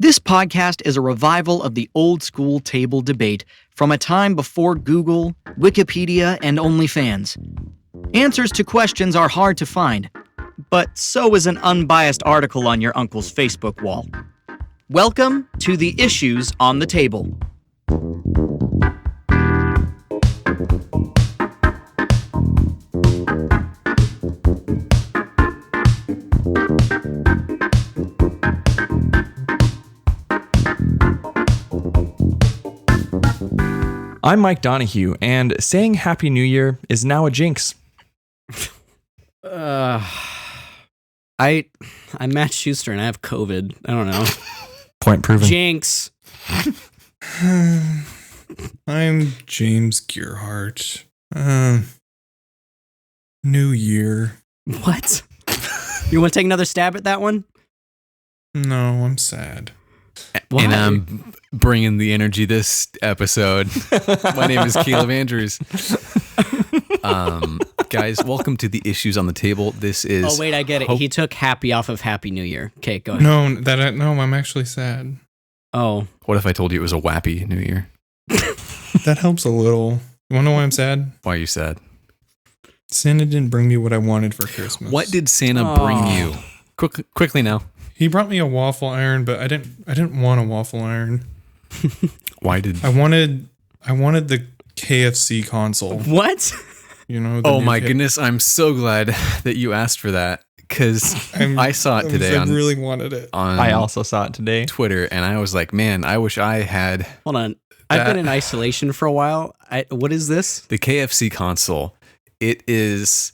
This podcast is a revival of the old school table debate from a time before Google, Wikipedia, and OnlyFans. Answers to questions are hard to find, but so is an unbiased article on your uncle's Facebook wall. Welcome to the Issues on the Table. I'm Mike Donahue, and saying Happy New Year is now a jinx. I'm Matt Schuster and I have COVID. I don't know. Point proven. Jinx. I'm James Gearhart. New Year. What? You want to take another stab at that one? No, I'm sad. Why? And I'm bringing the energy this episode. My name is Caleb Andrews. Guys, welcome to the Issues on the Table. This is... Oh, wait, I get it. He took happy off of Happy New Year. Okay, go ahead. No, I'm actually sad. Oh. What if I told you it was a wappy New Year? That helps a little. You want to know why I'm sad? Why are you sad? Santa didn't bring me what I wanted for Christmas. What did Santa bring you? Quickly now. He brought me a waffle iron, but I didn't want a waffle iron. Why did... I wanted the KFC console. What? You know. Oh my goodness! I'm so glad that you asked for that because I saw it today. I really wanted it. I also saw it today. Twitter, and I was like, man, I wish I had... Hold on. I've been in isolation for a while. What is this? The KFC console. It is...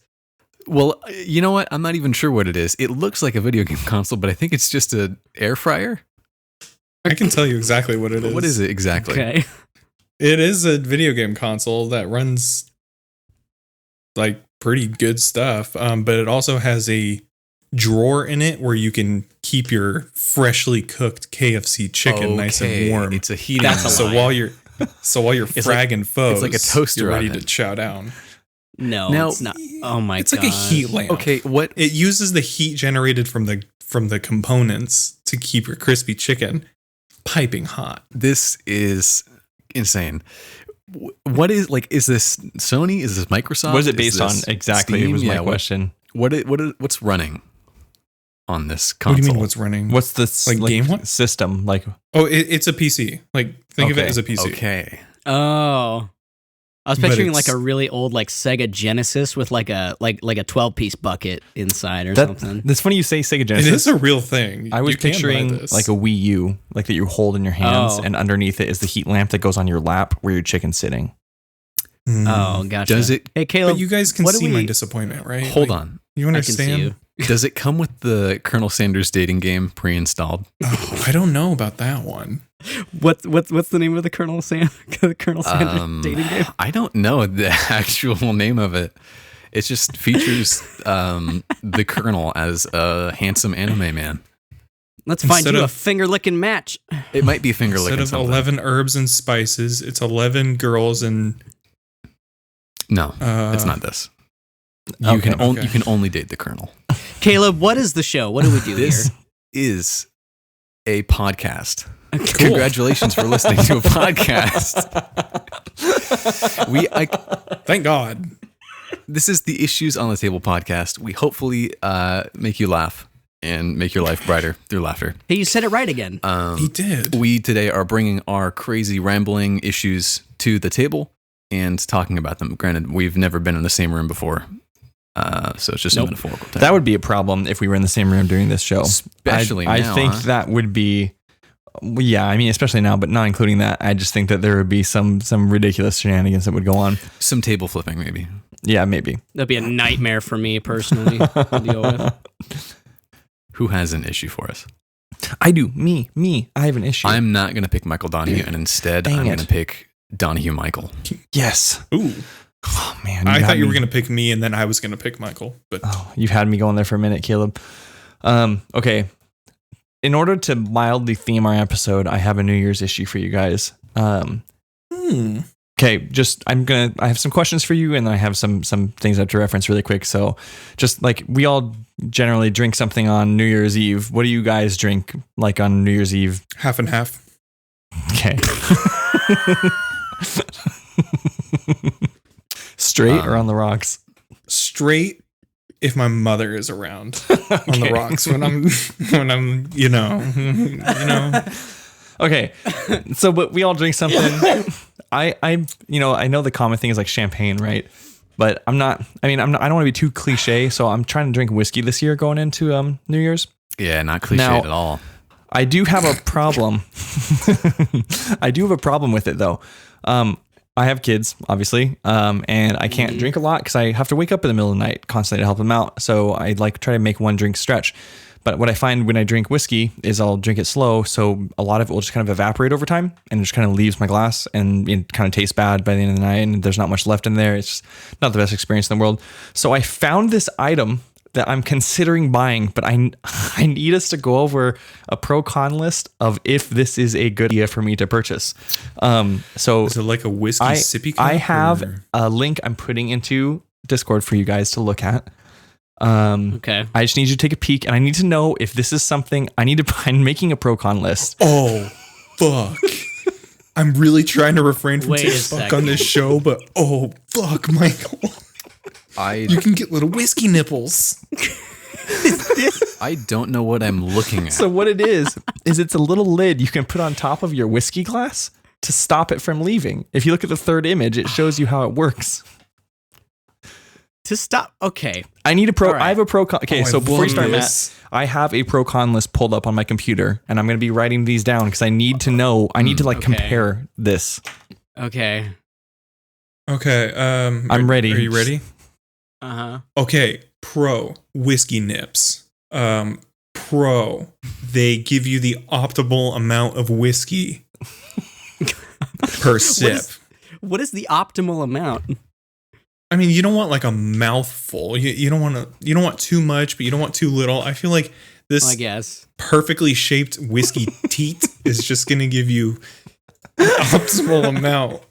Well, you know what? I'm not even sure what it is. It looks like a video game console, but I think it's just an air fryer. I can tell you exactly what it is. What is it exactly? Okay. It is a video game console that runs like pretty good stuff, but it also has a drawer in it where you can keep your freshly cooked KFC chicken nice and warm. It's a heating. So while you're fragging foes, it's like a toaster you're ready oven. to chow down. No, Now, it's not. Oh my god. It's like a heat lamp. Okay, what? It uses the heat generated from the components to keep your crispy chicken piping hot. This is insane. What is is this Sony? Is this Microsoft? What is it based on? Exactly, Steam? was my Yeah, question. What's running on this console? What do you mean? What's running? What's the game system? Oh, it's a PC. Think of it as a PC. Okay. Oh. I was But picturing it's- like a really old Sega Genesis with like a 12-piece bucket inside or something. That's funny you say Sega It Genesis. is a real thing. I was You can buy picturing this. like a Wii U, like that you hold in your hands, Oh. and underneath it is the heat lamp that goes on your lap where your chicken's sitting. Oh, gotcha. Does it? Hey, Caleb. But you guys can what do see my we- disappointment, right? Hold Like, on. You I can see understand? you. Does it come with the Colonel Sanders dating game pre-installed? Oh, I don't know about that one. What's the name of the Colonel Sanders dating game? I don't know the actual name of it. It just features the Colonel as a handsome anime man. Let's find Instead you a of- finger-licking match. It might be finger Instead licking of something. 11 herbs and spices, it's 11 girls and No, it's not this. You Okay, can only date the Colonel. Caleb, what is the show? What do we do This here? is a podcast. Congratulations for listening to a podcast. Thank God. This is the Issues on the Table podcast. We hopefully make you laugh and make your life brighter through laughter. Hey, you said it right again. He did. We today are bringing our crazy rambling issues to the table and talking about them. Granted, we've never been in the same room before. So it's just a metaphorical time. That would be a problem if we were in the same room doing this show. Especially I now, think huh? that would be, yeah, I mean, especially now, but not including that. I just think that there would be some ridiculous shenanigans that would go on. Some table flipping, maybe. Yeah, maybe. That'd be a nightmare for me personally to deal with. Who has an issue for us? I do. Me. I have an issue. I'm not going to pick Michael Donahue, and instead Dang I'm it. going to pick Donahue Michael. Yes. Ooh. Oh, man. I thought you were going going to pick me and then I was going to pick Michael. But Oh, you've had me going there for a minute, Caleb. Okay. In order to mildly theme our episode, I have a New Year's issue for you guys. Okay, I have some questions for you, and then I have some things I have to reference really quick. So, just like we all generally drink something on New Year's Eve. What do you guys drink like on New Year's Eve? Half and half. Okay. Straight or on the rocks? Straight if my mother is around. On the rocks when I'm you know. Okay. So but we all drink something. I know the common thing is like champagne, right? But I don't want to be too cliche, so I'm trying to drink whiskey this year going into New Year's. Yeah, not cliche Now, at all. I do have a problem. I do have a problem with it though. I have kids, obviously, and I can't drink a lot because I have to wake up in the middle of the night constantly to help them out. So I like try to make one drink stretch. But what I find when I drink whiskey is I'll drink it slow, so a lot of it will just kind of evaporate over time, and it just kind of leaves my glass, and it kind of tastes bad by the end of the night, and there's not much left in there. It's not the best experience in the world. So I found this item that I'm considering buying, but I need us to go over a pro-con list of if this is a good idea for me to purchase. So Is it like a whiskey sippy cup? I have or- a link I'm putting into Discord for you guys to look at. Okay. I just need you to take a peek, and I need to know if this is something I'm making a pro-con list. Oh, fuck. I'm really trying to refrain from Wait a saying fuck second. on this show, but oh, fuck, Michael. You can get little whiskey nipples. I don't know what I'm looking at. So what it is it's a little lid you can put on top of your whiskey glass to stop it from leaving. If you look at the third image, it shows you how it works. To stop. Okay. I need a pro. All right. I have a pro. Okay, Oh, so I before you love start, this. Matt, I have a pro con list pulled up on my computer, and I'm going to be writing these down because I need to know. I need to like Okay. compare this. Okay. Okay. I'm ready. Are you ready? Uh-huh. Okay. Pro whiskey nips. Pro, they give you the optimal amount of whiskey per sip. What is the optimal amount? I mean, you don't want like a mouthful. You don't want too much, but you don't want too little. I feel like this I guess. perfectly shaped whiskey teat is just going to give you the optimal amount.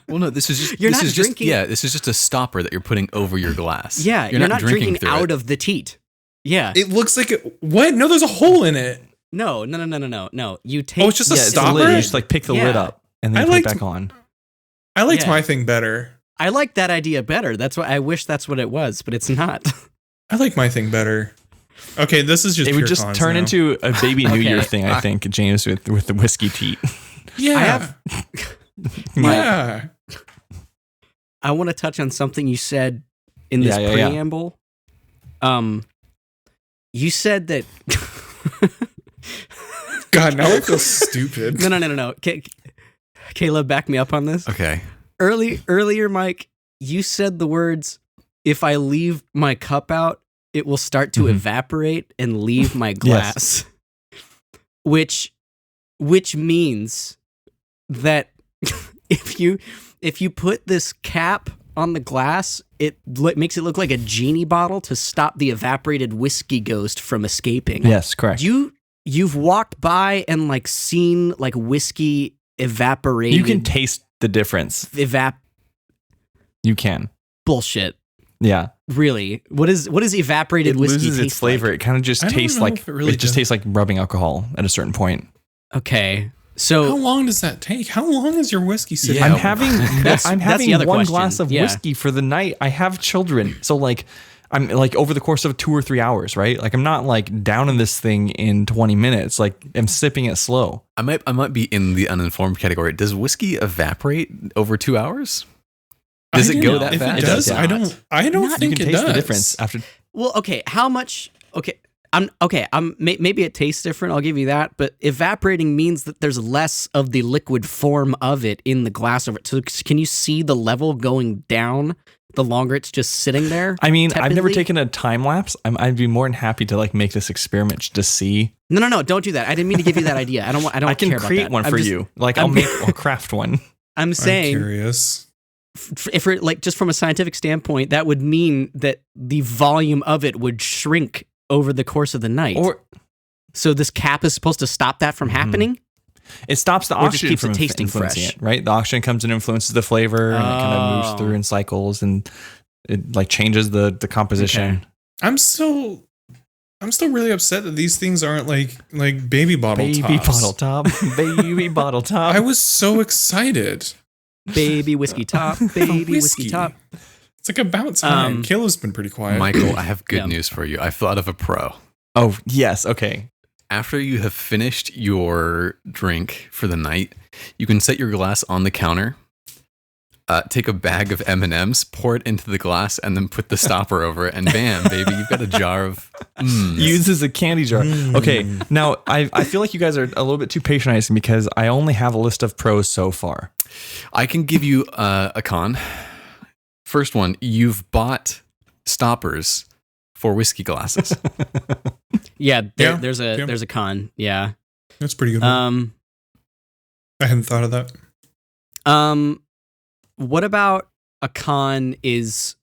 Well, no, this is just You're this not is just drinking- this is just a stopper that you're putting over your glass. Yeah, you're not drinking through out it. of the teat. Yeah. It looks like what? No, there's a hole in it. No. You take. Oh, it's just a Yeah, it's a stopper? lid. You just like pick the lid Yeah. up and then I put it liked- back on. I liked Yeah. my thing better. I like that idea better. That's why I wish that's what it was, but it's not. I like my thing better. Okay, this is just It would pure just cons turn now. into a baby New Okay. Year thing, I think, James, with the whiskey teat. yeah. Yeah. I want to touch on something you said in this Yeah. preamble. You said that. God, now I feel stupid. No. Caleb, back me up on this. Okay. Earlier, Mike, you said the words, "If I leave my cup out, it will start to Mhm. evaporate and leave my glass," which means that if you put this cap on the glass, it makes it look like a genie bottle to stop the evaporated whiskey ghost from escaping. Yes, correct. You've walked by and like seen like whiskey evaporated. You can taste the difference. You can. Bullshit. Yeah. Really? What is evaporated It whiskey loses its taste flavor. like? It kind of just I don't tastes know like if it really does. tastes like rubbing alcohol at a certain point. Okay. How So long does that take? How long is your whiskey sitting? Yeah. I'm well, having that's I'm the having other one question. glass of Yeah. whiskey for the night. I have children. So like I'm like over the course of 2 or 3 hours, right? Like I'm not like down in this thing in 20 minutes. Like I'm sipping it slow. I might be in the uninformed category. Does whiskey evaporate over 2 hours? Does I it don't go know. that if fast? It does. It I does don't. I don't Not- You think can it taste does. the difference after. well, okay. How much? Okay. Maybe it tastes different. I'll give you that. But evaporating means that there's less of the liquid form of it in the glass over it. So can you see the level going down the longer it's just sitting there? I mean, I've never tepidly? taken a time lapse. I'd be more than happy to like make this experiment to see. No. Don't do that. I didn't mean to give you that idea. I don't I can care about create that. one I'm for just- you. Like I'm- I'll craft one. I'm I'm saying curious. if we're like just from a scientific standpoint, that would mean that the volume of it would shrink over the course of the night. Or So this cap is supposed to stop that from happening? It stops the Or just oxygen keeps it from tasting influencing fresh. it, right? The oxygen comes and influences the flavor, and it kind of moves through in cycles, and it like changes the composition. Okay. I'm still really upset that these things aren't like baby bottle Baby tops. bottle top, baby bottle top. I was so excited. Baby whiskey top, baby whiskey top. It's like about time. Caleb's been pretty quiet. Michael, I have good Yeah. news for you. I thought of a pro. Oh yes, okay. After you have finished your drink for the night, you can set your glass on the counter, take a bag of M&Ms, pour it into the glass, and then put the stopper over it, and bam, baby, you've got a jar of Used as a candy jar. Okay, now I feel like you guys are a little bit too patronizing because I only have a list of pros so far. I can give you a con. First one, you've bought stoppers for whiskey glasses. Yeah, Yeah, there's a con. Yeah. That's pretty good. I hadn't thought of that. What about a con is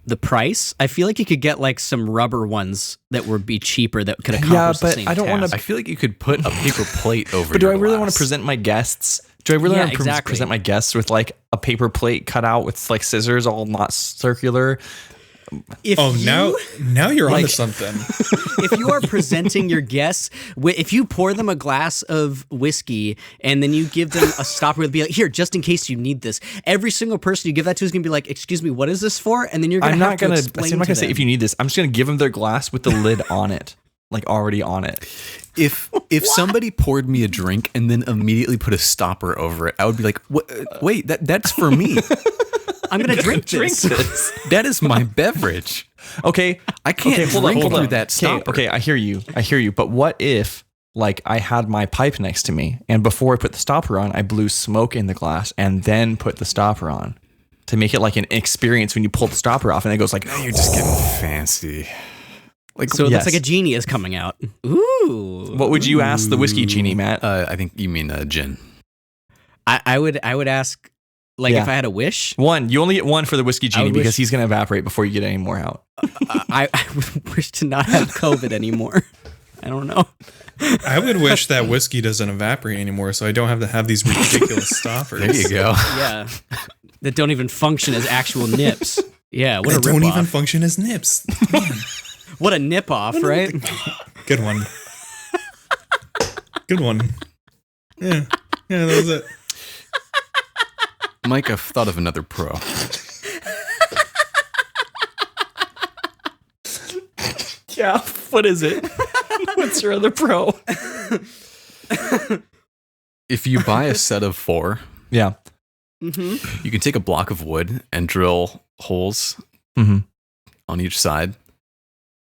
the price? I feel like you could get like some rubber ones that would be cheaper that could accomplish the but same I don't wanna- task. I feel like you could put a paper plate over But do I your really want glass. to present my guests? Do I really Yeah, want to exactly. present my guests with like a paper plate cut out with like scissors, all not circular? If Oh, you, now you're onto like- something. if you are presenting your guests, if you pour them a glass of whiskey and then you give them a stopper with be like, here, just in case you need this. Every single person you give that to is gonna be like, excuse me, what is this for? And then you're gonna I'm have not to gonna. explain I'm not to gonna say them. if you need this. I'm just gonna give them their glass with the lid on it, like already on it. If somebody poured me a drink and then immediately put a stopper over it, I would be like, wait, that's for me. I'm gonna drink this. That is my beverage. Okay, I can't drink through that stopper. Okay, I hear you. But what if, like, I had my pipe next to me, and before I put the stopper on, I blew smoke in the glass, and then put the stopper on to make it like an experience when you pull the stopper off, and it goes like, You're just getting fancy. Like, so it Yes. looks like a genie is coming out. Ooh. What would you ask the whiskey genie, Matt? I think you mean gin. I would ask, like, Yeah. if I had a wish, One. You only get one for the whiskey genie would because wish- he's gonna evaporate before you get any more out. I would wish to not have COVID anymore. I don't know. I would wish that whiskey doesn't evaporate anymore, so I don't have to have these ridiculous stoppers. There you go. Yeah. That don't even function as actual nips. Yeah, what That a don't rip even off. function as nips. What a nip off, right? Good one. Good one. Yeah, that was it. Mike, I've thought of another pro. Yeah. What is it? What's your other pro? If you buy a set of 4, Yeah. Mm-hmm. you can take a block of wood and drill holes Mm-hmm. on each side,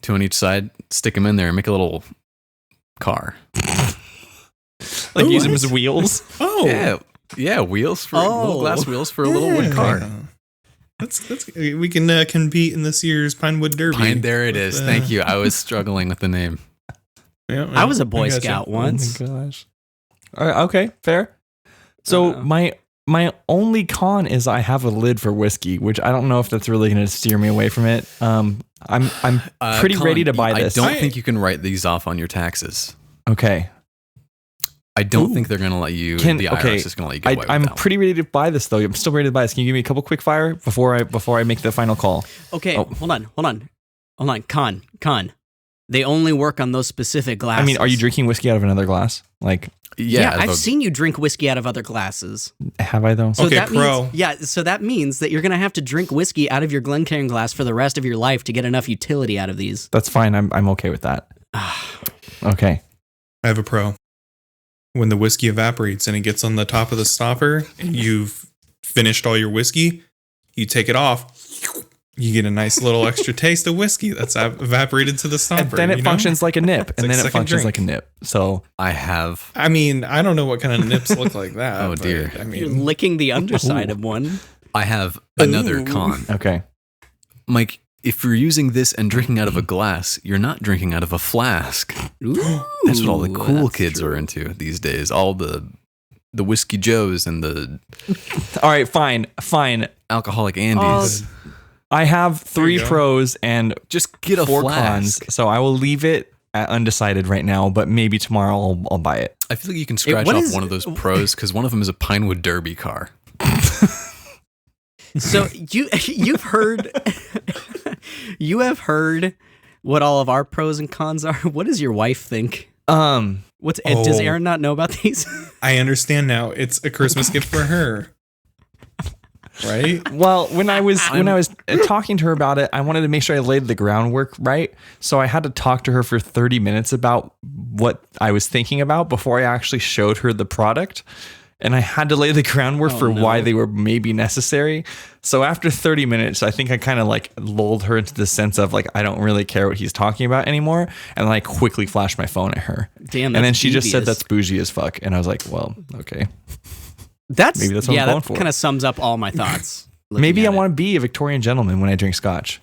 2 on each side, stick them in there and make a little car. Like Ooh, use them what? as wheels. Oh, Yeah, wheels for little glass wheels for a little wood Yeah. car. That's we can compete in this year's Pinewood Derby. There it is. Thank you. I was struggling with the name. Yeah, I was a Boy gotcha. Scout once. Oh my gosh. All right, okay, fair. So my only con is I have a lid for whiskey, which I don't know if that's really going to steer me away from it. I'm pretty Colin, ready to buy this. I don't think you can write these off on your taxes. Okay. I don't Ooh. think they're going to let you. Can- the okay, IRS is going to let you get away with I'm that one. pretty ready to buy this though. I'm still ready to buy this. Can you give me a couple quick fire before I make the final call? Okay, Oh. hold on. Con. They only work on those specific glasses. I mean, are you drinking whiskey out of another glass? Like, Yeah, out of I've a- seen you drink whiskey out of other glasses. have I though? So Okay, that pro. means, so that means that you're gonna have to drink whiskey out of your Glencairn glass for the rest of your life to get enough utility out of these. That's fine. I'm okay with that. Okay. I have a pro. When the whiskey evaporates and it gets on the top of the stopper and you've finished all your whiskey, you take it off, you get a nice little extra taste of whiskey that's evaporated to the stopper. And then it you know? functions like a nip. It's And like then it second functions drink. like a nip. So I have. I mean, I don't know what kind of nips look like that. Oh, but, dear. I You're mean, licking the underside of one. I have another Ooh. con. okay. Mike, if you're using this and drinking out of a glass, you're not drinking out of a flask. Ooh, That's what all the cool that's kids true. are into these days. All the Whiskey Joes and the All right, fine. alcoholic Andes. I have 3 you go. pros and Just get a 4 flask. cons. So I will leave it undecided right now, but maybe tomorrow I'll buy it. I feel like you can scratch what off is- one of those pros because one of them is a Pinewood Derby car. So you've heard you have heard what all of our pros and cons are. What does your wife think? Does Aaron not know about these? I understand now. It's a Christmas gift for her. Right? Well, when I was talking to her about it, I wanted to make sure I laid the groundwork right. So I had to talk to her for 30 minutes about what I was thinking about before I actually showed her the product. And I had to lay the groundwork for why they were maybe necessary. So after 30 minutes, I think I kind of like lulled her into the sense of like, I don't really care what he's talking about anymore. And I quickly flashed my phone at her. Damn, and then she just said, devious. that's bougie as fuck. And I was like, well, okay. Maybe that's what I'm going for. That kind of sums up all my thoughts. Maybe I want to be a Victorian gentleman when I drink scotch.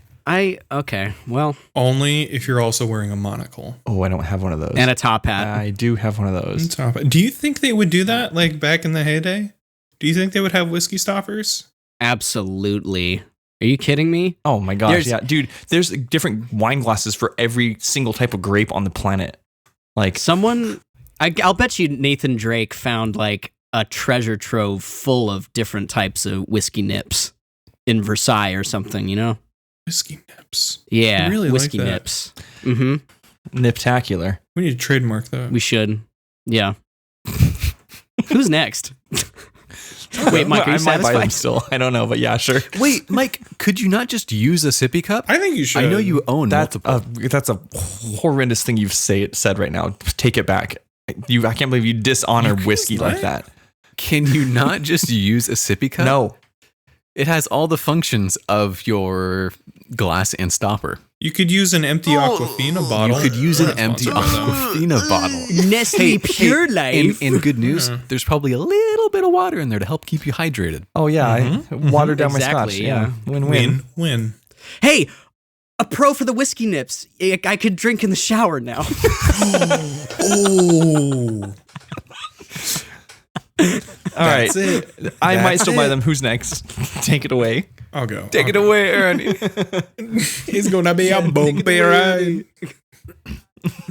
Okay, well, Only if you're also wearing a monocle. Oh, I don't have one of those. and a top hat. I do have one of those. Do you think they would do that like back in the heyday? Do you think they would have whiskey stoppers? Absolutely. Are you kidding me? Oh my gosh, There's- yeah. Dude, there's different wine glasses for every single type of grape on the planet. Like, I'll bet you Nathan Drake found like a treasure trove full of different types of whiskey nips in Versailles or something, you know? Whiskey nips. Yeah, I really like whiskey that. nips. Mm-hmm. niptacular. We need to trademark that. We should. Yeah. Who's next? Wait, Mike, are you I might buy them satisfied? still. I don't know, but yeah, sure. Wait, Mike, could you not just use a sippy cup? I think you should. I know you own multiple. That's a horrendous thing you've said right now. Take it back. I can't believe you dishonor whiskey like what? that. Can you not just use a sippy cup? No. It has all the functions of your glass and stopper. You could use an empty Aquafina bottle. You could use We're an not empty sponsored by them. Aquafina bottle. Nestle Pure Life. And good news, there's probably a little bit of water in there to help keep you hydrated. Oh, yeah. I watered down my Exactly, scotch. yeah. Win-win. Win. Hey, a pro for the whiskey nips. I could drink in the shower now. Oh. All right. That's it. I might That's still buy it. them. Who's next? Take it away. I'll go. Take it away, Aaron. It's gonna be a bumpy ride.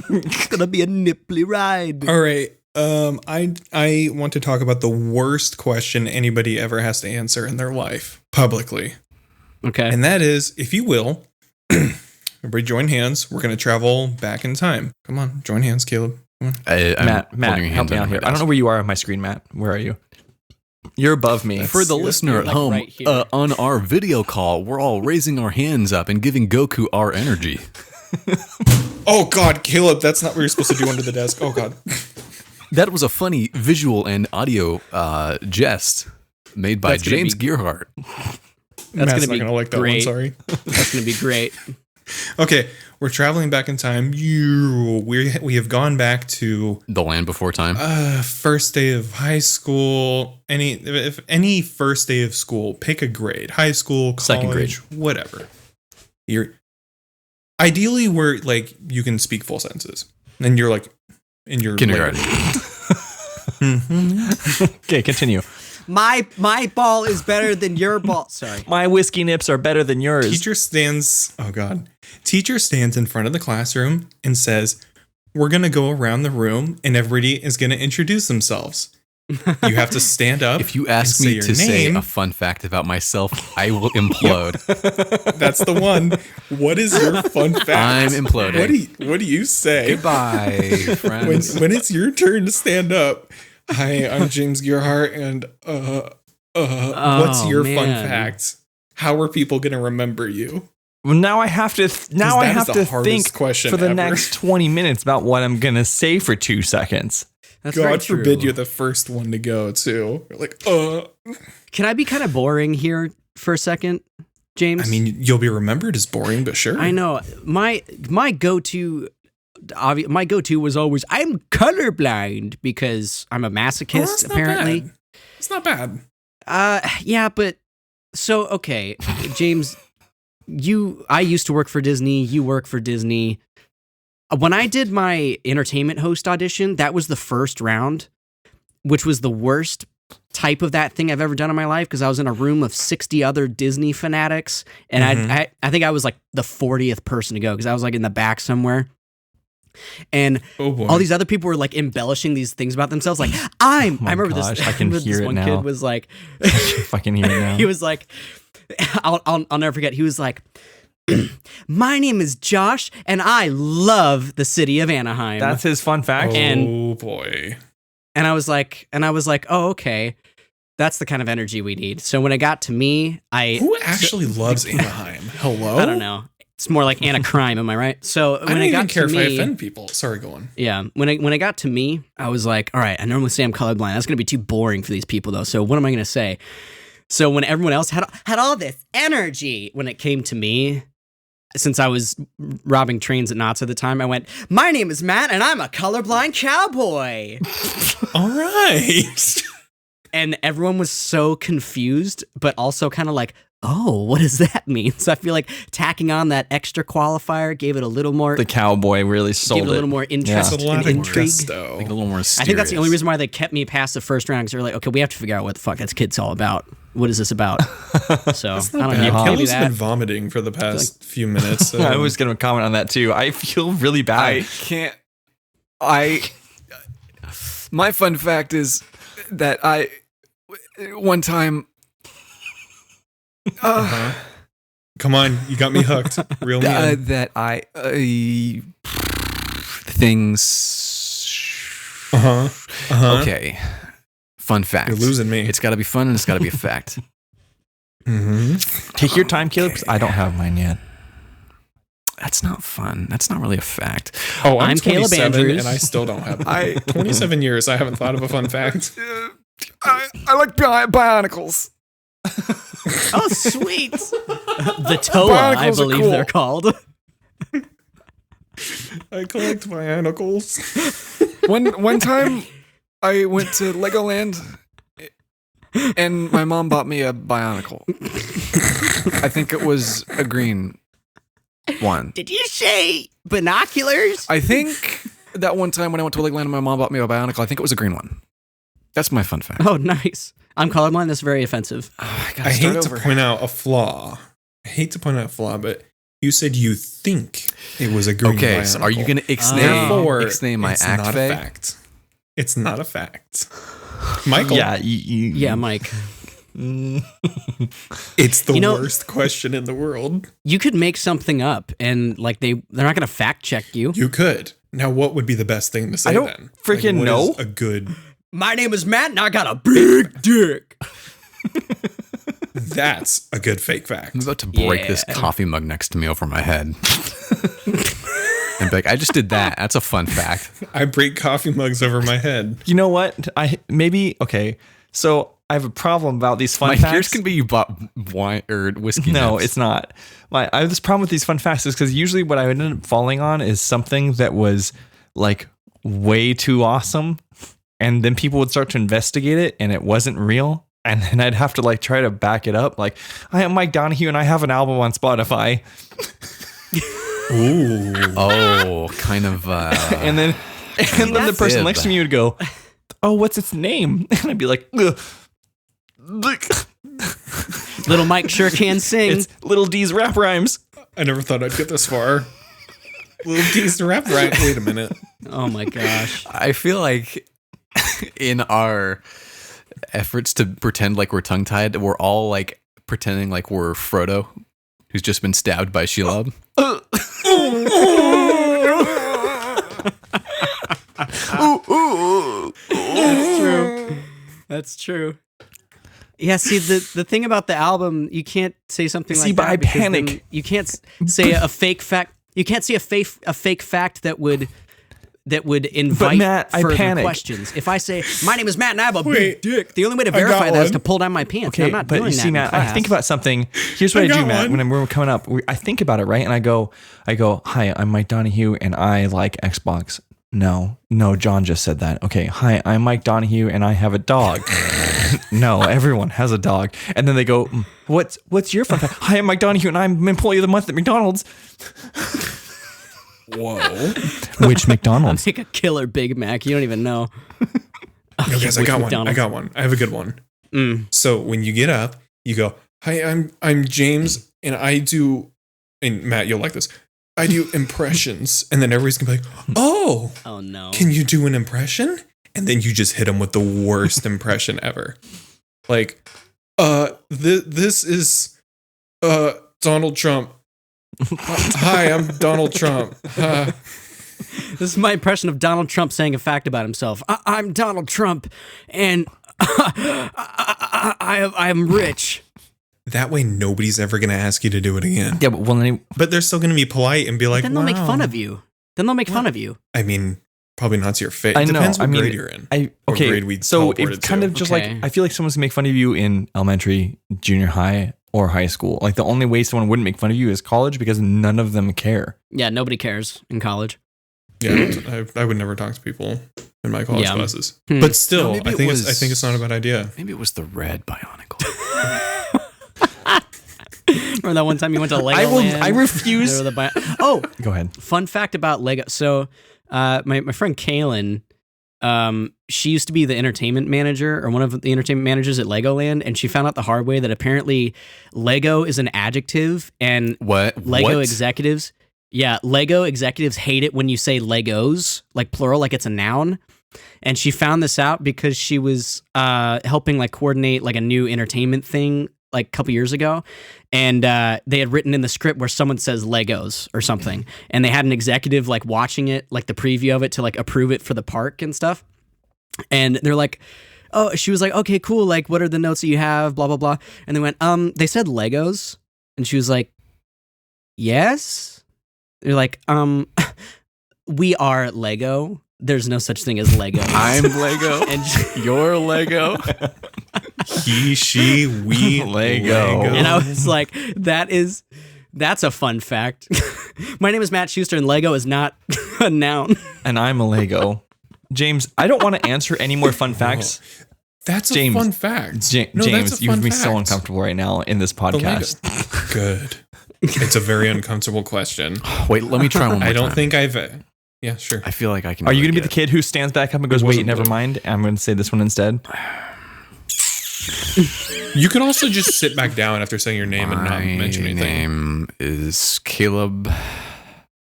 It's gonna be a nipply ride. All right. I want to talk about the worst question anybody ever has to answer in their life publicly. Okay. And that is, if you will, everybody join hands. We're gonna travel back in time. Come on, join hands, Caleb. Come on. I'm Matt, holding your help hand me on out my here. I don't desk. know where you are on my screen, Matt. Where are you? You're above me. For the listener at like home, right here. on our video call, we're all raising our hands up and giving Goku our energy. Oh God, Caleb, that's not what you're supposed to do under the desk. Oh God. That was a funny visual and audio jest made by That's gonna James be- Gearhart. That's Matt's gonna not be gonna like that great. one. Sorry. That's gonna be great. Okay, we're traveling back in time. We have gone back to The Land Before Time. first day of high school. Any first day of school, pick a grade. High school, college, Second grade. whatever. You're ideally where like you can speak full sentences, and you're like in your Kindergarten. Okay, continue. My ball is better than your ball. Sorry. My whiskey nips are better than yours. Teacher stands in front of the classroom and says, we're going to go around the room and everybody is going to introduce themselves. You have to stand up. If you ask and me your to say name. a fun fact about myself, I will implode. That's the one. What is your fun fact? I'm imploding. What do you say? Goodbye, friends. When it's your turn to stand up? Hi, I'm James Gearhart, and what's your fun man. fact? How are people going to remember you? Well, now I have to. Now I that is have the to hardest think question for the ever. next 20 minutes about what I'm gonna say for 2 seconds. That's very God forbid true. you're the first one to go too. You're like, Can I be kind of boring here for a second, James? I mean, you'll be remembered as boring, but sure. I know my go-to was always I'm colorblind because I'm a Oh, masochist. that's not apparently, bad. It's not bad. yeah, but so okay, James, I used to work for Disney. You work for Disney. When I did my entertainment host audition, that was the first round, which was the worst type of that thing I've ever done in my life because I was in a room of 60 other Disney fanatics, and I think I was like the 40th person to go because I was like in the back somewhere. And Oh boy. all these other people were like embellishing these things about themselves. Like, I remember gosh, this. I can remember hear this it one now. kid was like, If I can hear it now. he was like, I'll never forget. He was like, my name is Josh, and I love the city of Anaheim. That's his fun fact. Oh boy. And I was like, oh, okay. That's the kind of energy we need. So when it got to me, Who actually loves Anaheim? Hello? I don't know. It's more like Anna Crime, am I right? So I when don't it got even care to if I me, offend people. Sorry, go on. yeah, when it got to me, I was like, all right, I normally say I'm colorblind. That's gonna be too boring for these people, though. So what am I gonna say? So when everyone else had all this energy, when it came to me, since I was robbing trains at Knott's at the time, I went, my name is Matt, and I'm a colorblind cowboy. All right. And everyone was so confused, but also kind of like, oh, what does that mean? So I feel like tacking on that extra qualifier gave it a little more, The cowboy really gave sold it a little more interest That's a lot and of intrigue. gusto. Like a little more I mysterious. think that's the only reason why they kept me past the first round, because they're like, okay, we have to figure out what the fuck that kid's all about. What is this about? So I don't know. Bad. Maybe Kelly's that. been vomiting for the past few minutes. I was going to comment on that too. I feel really bad. I can't. My fun fact is that one time. Come on, you got me hooked. Reel me in. That things. Okay. Fun fact. You're losing me. It's got to be fun and it's got to be a fact. Take your time, Caleb, 'cause I don't have mine yet. That's not fun. That's not really a fact. Oh, I'm I'm Caleb 27 Andrews. and I still don't have 27 years. I haven't thought of a fun fact. I like bionicles. Oh, sweet. The Toa, I Barnacles are believe cool. they're called. I collect bionicles. One time, I went to Legoland, and my mom bought me a bionicle. I think it was a green one. Did you say binoculars? I think that one time when I went to Legoland and my mom bought me a bionicle, I think it was a green one. That's my fun fact. Oh, nice. I'm colorblind. That's very offensive. I I hate to point out a flaw. But you said you think it was a green Okay, so are you going to Therefore, ixnay my it's act not fag? a fact. It's not a fact. Michael, Yeah, Yeah, Mike. it's the You know- worst question in the world. You could make something up, and like they're not going to fact check you. You could. Now, what would be the best thing to say I don't then? freaking what know. is a good. My name is Matt, and I got a big dick. That's a good fake fact. I'm about to break this Yeah. coffee mug next to me over my head. And be like, I just did that. That's a fun fact. I break coffee mugs over my head. You know what? Okay. So I have a problem about these fun My facts. fears can be you bought wine or whiskey. No, nips. it's not. I have this problem with these fun facts is because usually what I would end up falling on is something that was like way too awesome, and then people would start to investigate it, and it wasn't real, and then I'd have to like try to back it up. Like, I am Mike Donahue, and I have an album on Spotify, Ooh. Oh, kind of. and then the That's person it. next to me would go, "Oh, what's its name?" And I'd be like, "Ugh." Little Mike sure can sing. It's Little D's rap rhymes. I never thought I'd get this far. Little D's the rap right. Wait a minute. Oh my gosh. I feel like in our efforts to pretend like we're tongue tied, we're all like pretending like we're Frodo, who's just been stabbed by Shelob. That's true. That's true. Yeah, see the thing about the album, you can't say something See, like but that. I because panic. then you can't say a fake fact. You can't say a fake fact that would invite Matt, I further panic. questions. If I say my name is Matt and I have a Wait, big dick, the only way to I got verify that is one. to pull down my pants. and Okay, I'm not but doing you that see, in Matt, class. I think about something. Here's what I I do, got Matt. one. When we're coming up, I think about it, right? And I go, "Hi, I'm Mike Donahue, and I like Xbox." No, John just said that. Okay, hi, I'm Mike Donahue, and I have a dog. No, everyone has a dog. And then they go, "What's your fun fact?" Hi, I'm Mike Donahue, and I'm Employee of the Month at McDonald's. Whoa. Which McDonald's? Make a killer Big Mac. You don't even know. No, guys, I Which got one. McDonald's? I got one. I have a good one. Mm. So when you get up, you go, "Hi, I'm James, and I do." And Matt, you'll like this. I do impressions. And then everybody's going to be like, oh, Oh no. can you do an impression? And then you just hit them with the worst impression ever. Like, this is Donald Trump. Hi, I'm Donald Trump. This is my impression of Donald Trump saying a fact about himself. I'm Donald Trump, and I'm rich. That way, nobody's ever going to ask you to do it again. Yeah, but But they're still going to be polite and be like, Then they'll make "Wow." fun of you. Then they'll make fun of you. I mean, probably not to your face. I know. Depends what I mean, grade you're in. okay. grade we So teleported it's kind to. of just Okay. like I feel like someone's gonna make fun of you in elementary, junior high, or high school. Like the only way someone wouldn't make fun of you is college because none of them care. Yeah, nobody cares in college. Yeah, I would never talk to people in my college Yeah. classes. Hmm. But still, No, maybe I it think was- I think it's not a bad idea. Maybe it was the red Bionicle. Remember that one time you went to Legoland? I refuse. There were the oh, Go ahead. fun fact about Lego. So, my friend Kaylin, she used to be the entertainment manager or one of the entertainment managers at Legoland, and she found out the hard way that apparently Lego is an adjective, and What? Lego What? executives, Lego executives hate it when you say Legos, like plural, like it's a noun. And she found this out because she was helping like coordinate like a new entertainment thing like a couple years ago, and they had written in the script where someone says Legos or something, and they had an executive like watching it, like the preview of it to like approve it for the park and stuff. And they're like, oh, she was like, okay, cool. Like, what are the notes that you have? Blah, blah, blah. And they went, they said Legos. And she was like, yes. They're like, we are Lego. There's no such thing as Legos. I'm Lego. and You're Lego. He, she, we, Lego. And I was like, that's a fun fact. My name is Matt Schuster, and Lego is not a noun. And I'm a Lego. James, I don't want to answer any more fun facts. That's James, a fun fact. James, No, that's a you've fun made me so fact. uncomfortable right now in this The Lego- podcast. Good. It's a very uncomfortable question. Wait, let me try one more I don't time. think I've. Yeah, sure. I feel like I can. Are you really going to be the get kid who stands back up and goes, It wait, wasn't never blue. mind? I'm going to say this one instead. You could also just sit back down after saying your name and not My mention anything. name is Caleb,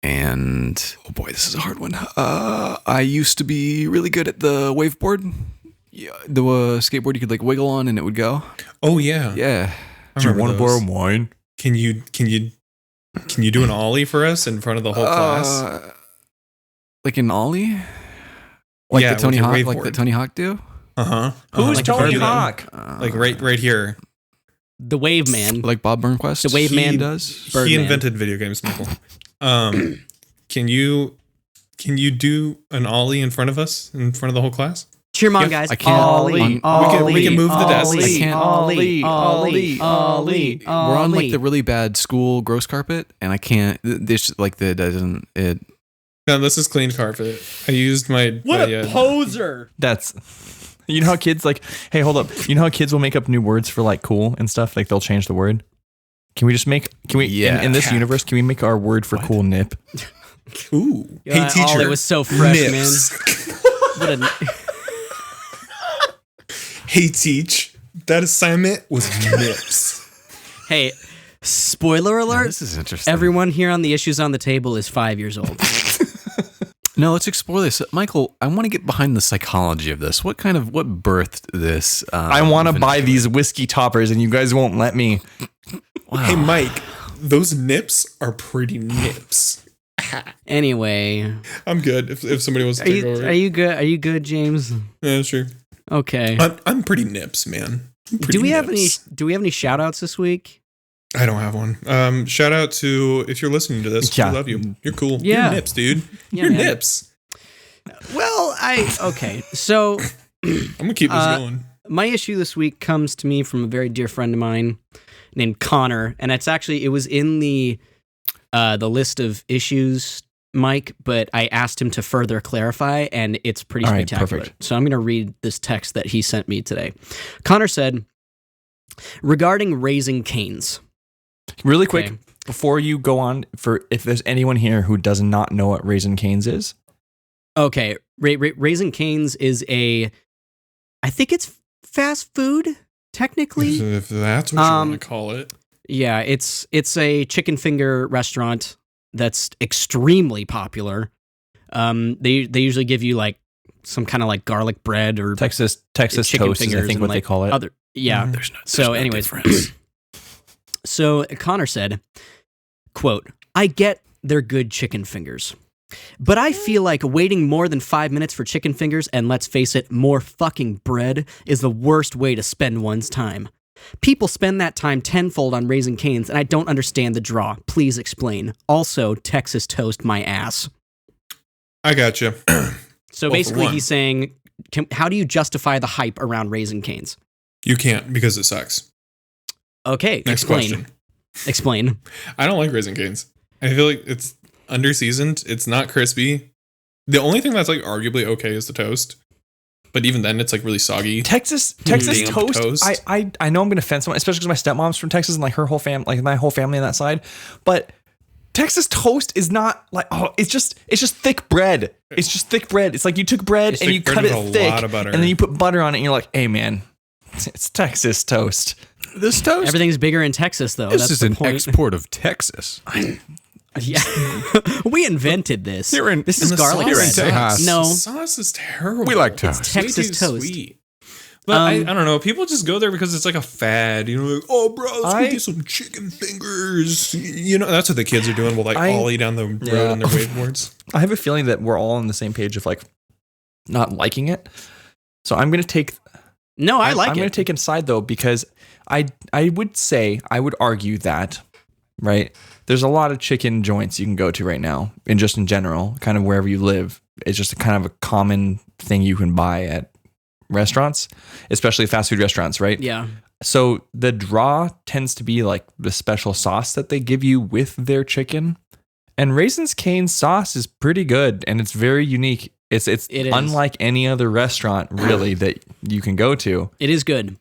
and oh boy, this is a hard one. I used to be really good at the waveboard. Yeah, the skateboard you could like wiggle on and it would go. Oh yeah. Yeah. I Do you remember want to those. borrow mine? Can you do an ollie for us in front of the whole class? Like an ollie, like Yeah, the Tony with your Hawk, like the waveboard. Tony Hawk do. Uh-huh. Who's Like Tony Birdman. Hawk? Like right here. The Wave Man. Like Bob Burnquist. The wave man He does. Birdman. He invented video games, Michael. Can you do an ollie in front of us, in front of the whole class? Cheer 'em on, Yeah, guys. I can't. Ollie, We can move the desks. Ollie, I can't. Ollie, Ollie, Ollie. We're on like the really bad school gross carpet, and I can't. This like the doesn't it. No, this is clean carpet. I used my poser! That's, you know how kids like, hey, hold up. You know how kids will make up new words for like cool and stuff? Like they'll change the word. Can we Yeah. in this Cat. universe, can we make our word for cool nip? Ooh. Yeah, hey teacher. Ollie was so fresh, Nips. man. What a, Hey teach. That assignment was nips. hey, spoiler alert. This is interesting. Everyone here on the Issues on the Table is 5 years old. No, let's explore this, Michael. I want to get behind the psychology of this. What birthed this? I want to buy these whiskey toppers and you guys won't let me. Wow. Hey Mike, those nips are pretty nips. Anyway, I'm good if somebody wants to take over. are you good? Are you good, James? Yeah, sure. Okay. I'm pretty nips, man. I'm pretty Do we have any? nips. Do we have any shout outs this week? I don't have one. Shout out to, if you're listening to this, Yeah. we love you. You're cool. Yeah. You're nips, dude. Yeah, You're man. nips. Well, okay. So I'm gonna keep this going. my issue this week comes to me from a very dear friend of mine named Connor, and it was in the list of issues, Mike, but I asked him to further clarify, and it's pretty All right, spectacular. perfect. So I'm going to read this text that he sent me today. Connor said, regarding Raising Cane's. Really quick, Okay. before you go on, for if there's anyone here who does not know what Raisin Cane's is, Okay, Raising Cane's is I think it's fast food, technically. If that's what you want to call it. Yeah, it's a chicken finger restaurant that's extremely popular. They usually give you like some kind of like garlic bread or Texas chicken toast is I fingers think and, what they like, call it. other There's no So anyways, difference. so Connor said, quote, "I get they're good chicken fingers, but I feel like waiting more than 5 minutes for chicken fingers, and let's face it, more fucking bread, is the worst way to spend one's time. People spend that time tenfold on Raising Cane's, and I don't understand the draw. Please explain. Also, Texas toast my ass." I gotcha. So Well, for basically, one. he's saying, how do you justify the hype around Raising Cane's? You can't because it sucks. Okay, Next explain. question. Explain. I don't like Raisin Canes. I feel like it's underseasoned. It's not crispy. The only thing that's like arguably okay is the toast. But even then, it's like really soggy. Texas Damp toast. toast. I know I'm gonna offend someone, especially because my stepmom's from Texas and like her whole fam, like my whole family on that side. But Texas toast is not like it's just thick bread. It's just thick bread. It's like you took bread It's and thick you bread cut it with a thick, lot of butter. and then you put butter on it, and you're like, hey man, it's Texas toast. This toast. Everything's bigger in Texas, though. This That's is the an point. export of Texas. Yeah, we invented this. Here in- this And is the garlic sauce Here in bread. Texas. No, The sauce is terrible. We like toast. It's way Texas too toast. sweet. But I don't know. People just go there because it's like a fad. You know, like, oh, bro, let's go get some chicken fingers. You know, that's what the kids are doing. We'll like ollie down the road on their waveboards. I have a feeling that we're all on the same page of like not liking it. So I'm gonna take. no, I like I'm going it. to take inside though, because I would argue that, right, there's a lot of chicken joints you can go to right now, and just in general, kind of wherever you live, it's just a kind of a common thing you can buy at restaurants, especially fast food restaurants, right? Yeah, So the draw tends to be like the special sauce that they give you with their chicken, and Raisins Cane's sauce is pretty good, and it's very unique. It is unlike any other restaurant really that you can go to. it is good.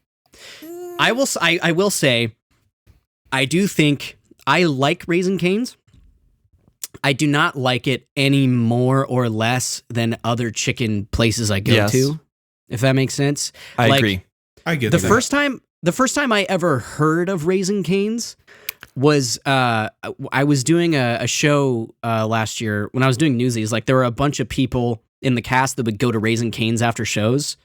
I will say, I do think I like Raising Cane's. I do not like it any more or less than other chicken places I go Yes. to, if that makes sense. I Like, agree. I get The that. first time I ever heard of Raising Cane's was I was doing a show last year when I was doing Newsies. Like there were a bunch of people in the cast that would go to Raising Cane's after shows,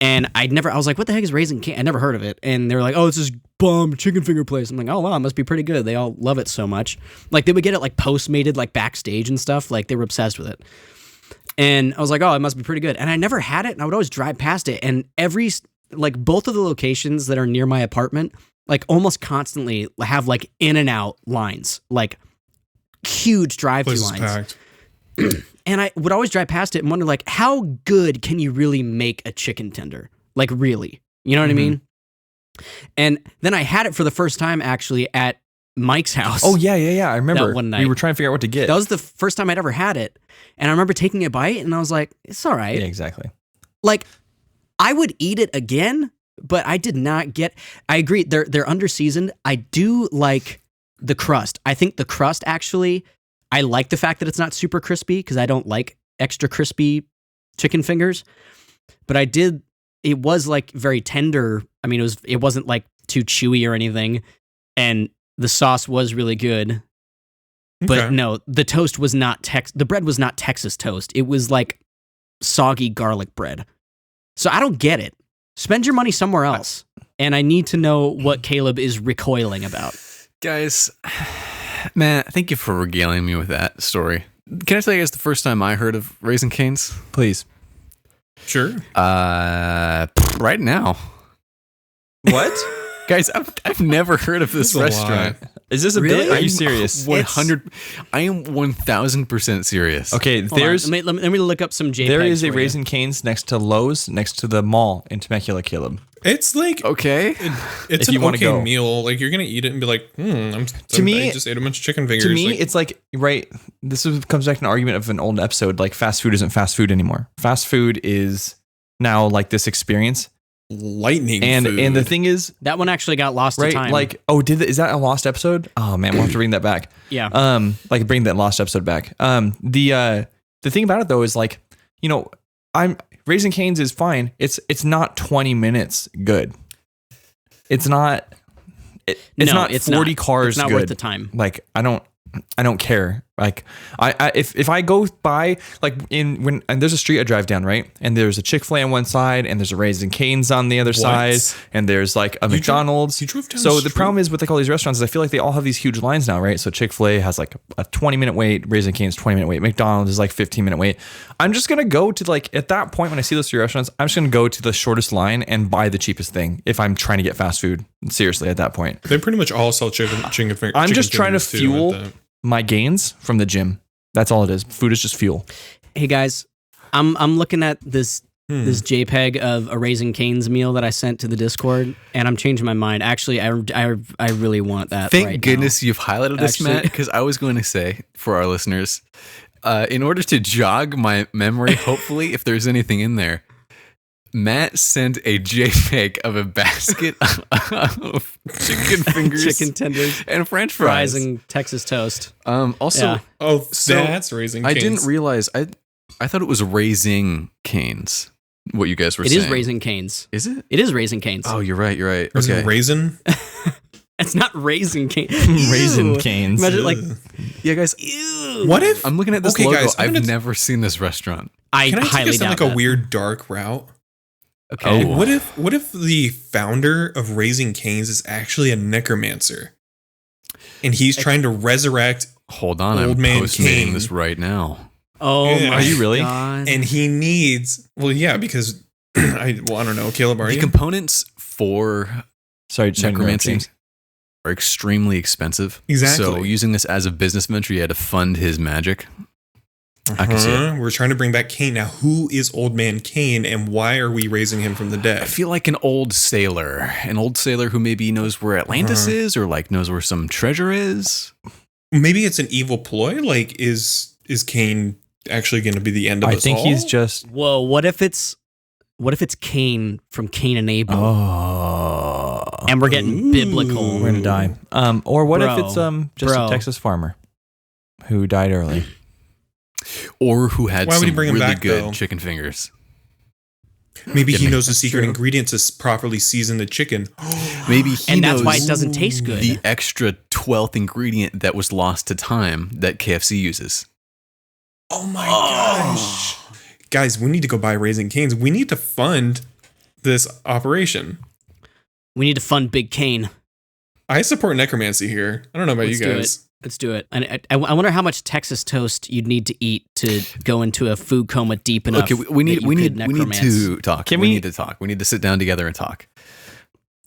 and I was like, what the heck is Raising Cane? I never heard of it, and they were like, oh, it's this bomb chicken finger place. I'm like, oh wow, it must be pretty good. They all love it so much. Like they would get it like postmated like backstage and stuff. Like they were obsessed with it. And I was like, oh, it must be pretty good. And I never had it, and I would always drive past it. And both of the locations that are near my apartment, like almost constantly have like in and out lines, like huge drive-through Place is lines. packed. And I would always drive past it and wonder, like, how good can you really make a chicken tender? Like, really? You know what I mean? And then I had it for the first time, actually, at Mike's house. Oh yeah. I remember. That one night. We were trying to figure out what to get. That was the first time I'd ever had it. And I remember taking a bite, and I was like, it's all right. Yeah, exactly. Like, I would eat it again, but I did not get. I agree, they're underseasoned. I do like the crust. I think the crust actually. I like the fact that it's not super crispy because I don't like extra crispy chicken fingers. But I did. It was like very tender. I mean, it wasn't like too chewy or anything, and the sauce was really good. But Okay. no, the toast was not the bread was not Texas toast. It was like soggy garlic bread. So I don't get it. Spend your money somewhere else. And I need to know what Caleb is recoiling about. Guys, man, thank you for regaling me with that story. Can I tell you guys the first time I heard of Raising Cane's? Please. Sure. Right now. What? Guys, I've never heard of this That's a restaurant. Is this a Really? bit? Are you serious? 100. I am 1000% serious. Okay, Hold on. there's Let me look up some JPEGs. there is a for you. Raising Cane's next to Lowe's, next to the mall in Temecula, Caleb. It's like Okay. it's If an you wanna okay go. meal. Like you're gonna eat it and be like, I just ate a bunch of chicken fingers. To me, Like, it's like, right, comes back to an argument of an old episode, like fast food isn't fast food anymore. Fast food is now like this experience. lightning And food. and the thing is, That one actually got lost to right, time. like, is that a lost episode? Oh man, we'll have to bring that back. yeah. Like bring that lost episode back. The thing about it though is like, you know, Raising Cane's is fine. It's not 20 minutes good. It's not. It's No, not it's 40 not. cars It's not good. worth the time. Like I don't care. Like if I go by like and there's a street I drive down, right? And there's a Chick-fil-A on one side and there's a Raising Cane's on the other side, and there's like a McDonald's. You drove down so the the street? problem is with like all these restaurants is I feel like they all have these huge lines now, right? So Chick-fil-A has like a 20-minute wait, Raising Cane's 20-minute wait, McDonald's is like 15-minute wait. I'm just gonna go to like at that point when I see those three restaurants, I'm just gonna go to the shortest line and buy the cheapest thing if I'm trying to get fast food. Seriously, at that point. They pretty much all sell chicken I'm just trying to fingers, too, fuel at that. my gains from the gym. That's all it is. Food is just fuel. Hey guys, I'm looking at this JPEG of a Raising Cane's meal that I sent to the Discord, and I'm changing my mind. Actually, I really want that. Thank right goodness now. you've highlighted this, Actually- Matt, because I was going to say for our listeners, in order to jog my memory, hopefully, if there's anything in there, Matt sent a JPEG of a basket of chicken fingers, chicken tenders, and French fries. fries, and Texas toast. Also, Yeah. Oh, So, that's Raising I Cane's. didn't realize I thought it was Raising Cane's. What you guys were It saying? is Raising Cane's. Is it? It is Raising Cane's. Oh, you're right. You're right. Was Okay. it Raisin? It's not Raising Cane. Raisin Ew. Cane's. Imagine like, Yeah, guys. ew. What if? I'm looking at this Okay, logo. guys, I'm I've gonna- never seen this restaurant. I Can I highly take us down doubt like that. a weird dark route? Okay. Oh. What if the founder of Raising Cane's is actually a necromancer, and he's trying to resurrect, Hold on, Old I'm Man postmating King. this right now. Oh Yeah. my Are you really? God. and he needs. Well, yeah, because I don't know, Caleb, are The you? components for Sorry, necromancy James. are extremely expensive. Exactly. So using this as a business venture, you had to fund his magic. I can see it. We're trying to bring back Cain. Now, who is Old Man Cain, and why are we raising him from the I dead? feel like an old sailor who maybe knows where Atlantis is, or like knows where some treasure is. Maybe it's an evil ploy. Like, is Cain actually going to be the end of I us think all? he's just. Whoa, what if it's Cain from Cain and Abel? Oh. And we're getting biblical. We're gonna die. Or what Bro. if it's just Bro. a Texas farmer who died early? Or who had Why would some he bring him really back, good though? chicken fingers. Maybe he Yeah, knows the secret true. ingredient to properly season the chicken. Maybe he And that's knows why it doesn't taste good. the extra 12th ingredient that was lost to time that KFC uses. Oh my gosh. Guys, we need to go buy Raising Cane's. We need to fund this operation. We need to fund Big Cain. I support necromancy here. I don't know about Let's you do guys. Let's do it. And I wonder how much Texas toast you'd need to eat to go into a food coma deep enough. Okay, we need that you we could need we need necromance. to talk. Can we we- need to talk. We need to sit down together and talk.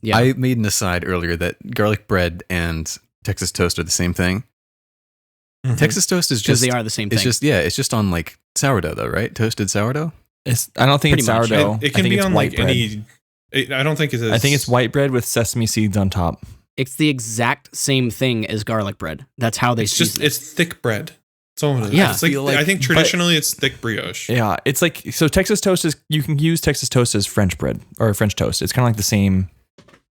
Yeah. I made an aside earlier that garlic bread and Texas toast are the same thing. Mhm. Texas toast is because just they are the same thing. it's just it's just on like sourdough though, right? Toasted sourdough. I don't think it's Pretty much. sourdough. It I can think be it's on white like bread. any. I don't think it is. I think it's white bread with sesame seeds on top. It's the exact same thing as garlic bread. That's how they It's just season it. it's thick bread. That's all it is. Yeah. It's like, I feel like- I think traditionally it's thick brioche. Yeah, it's like so Texas toast is you can use Texas toast as French bread or French toast. It's kind of like the same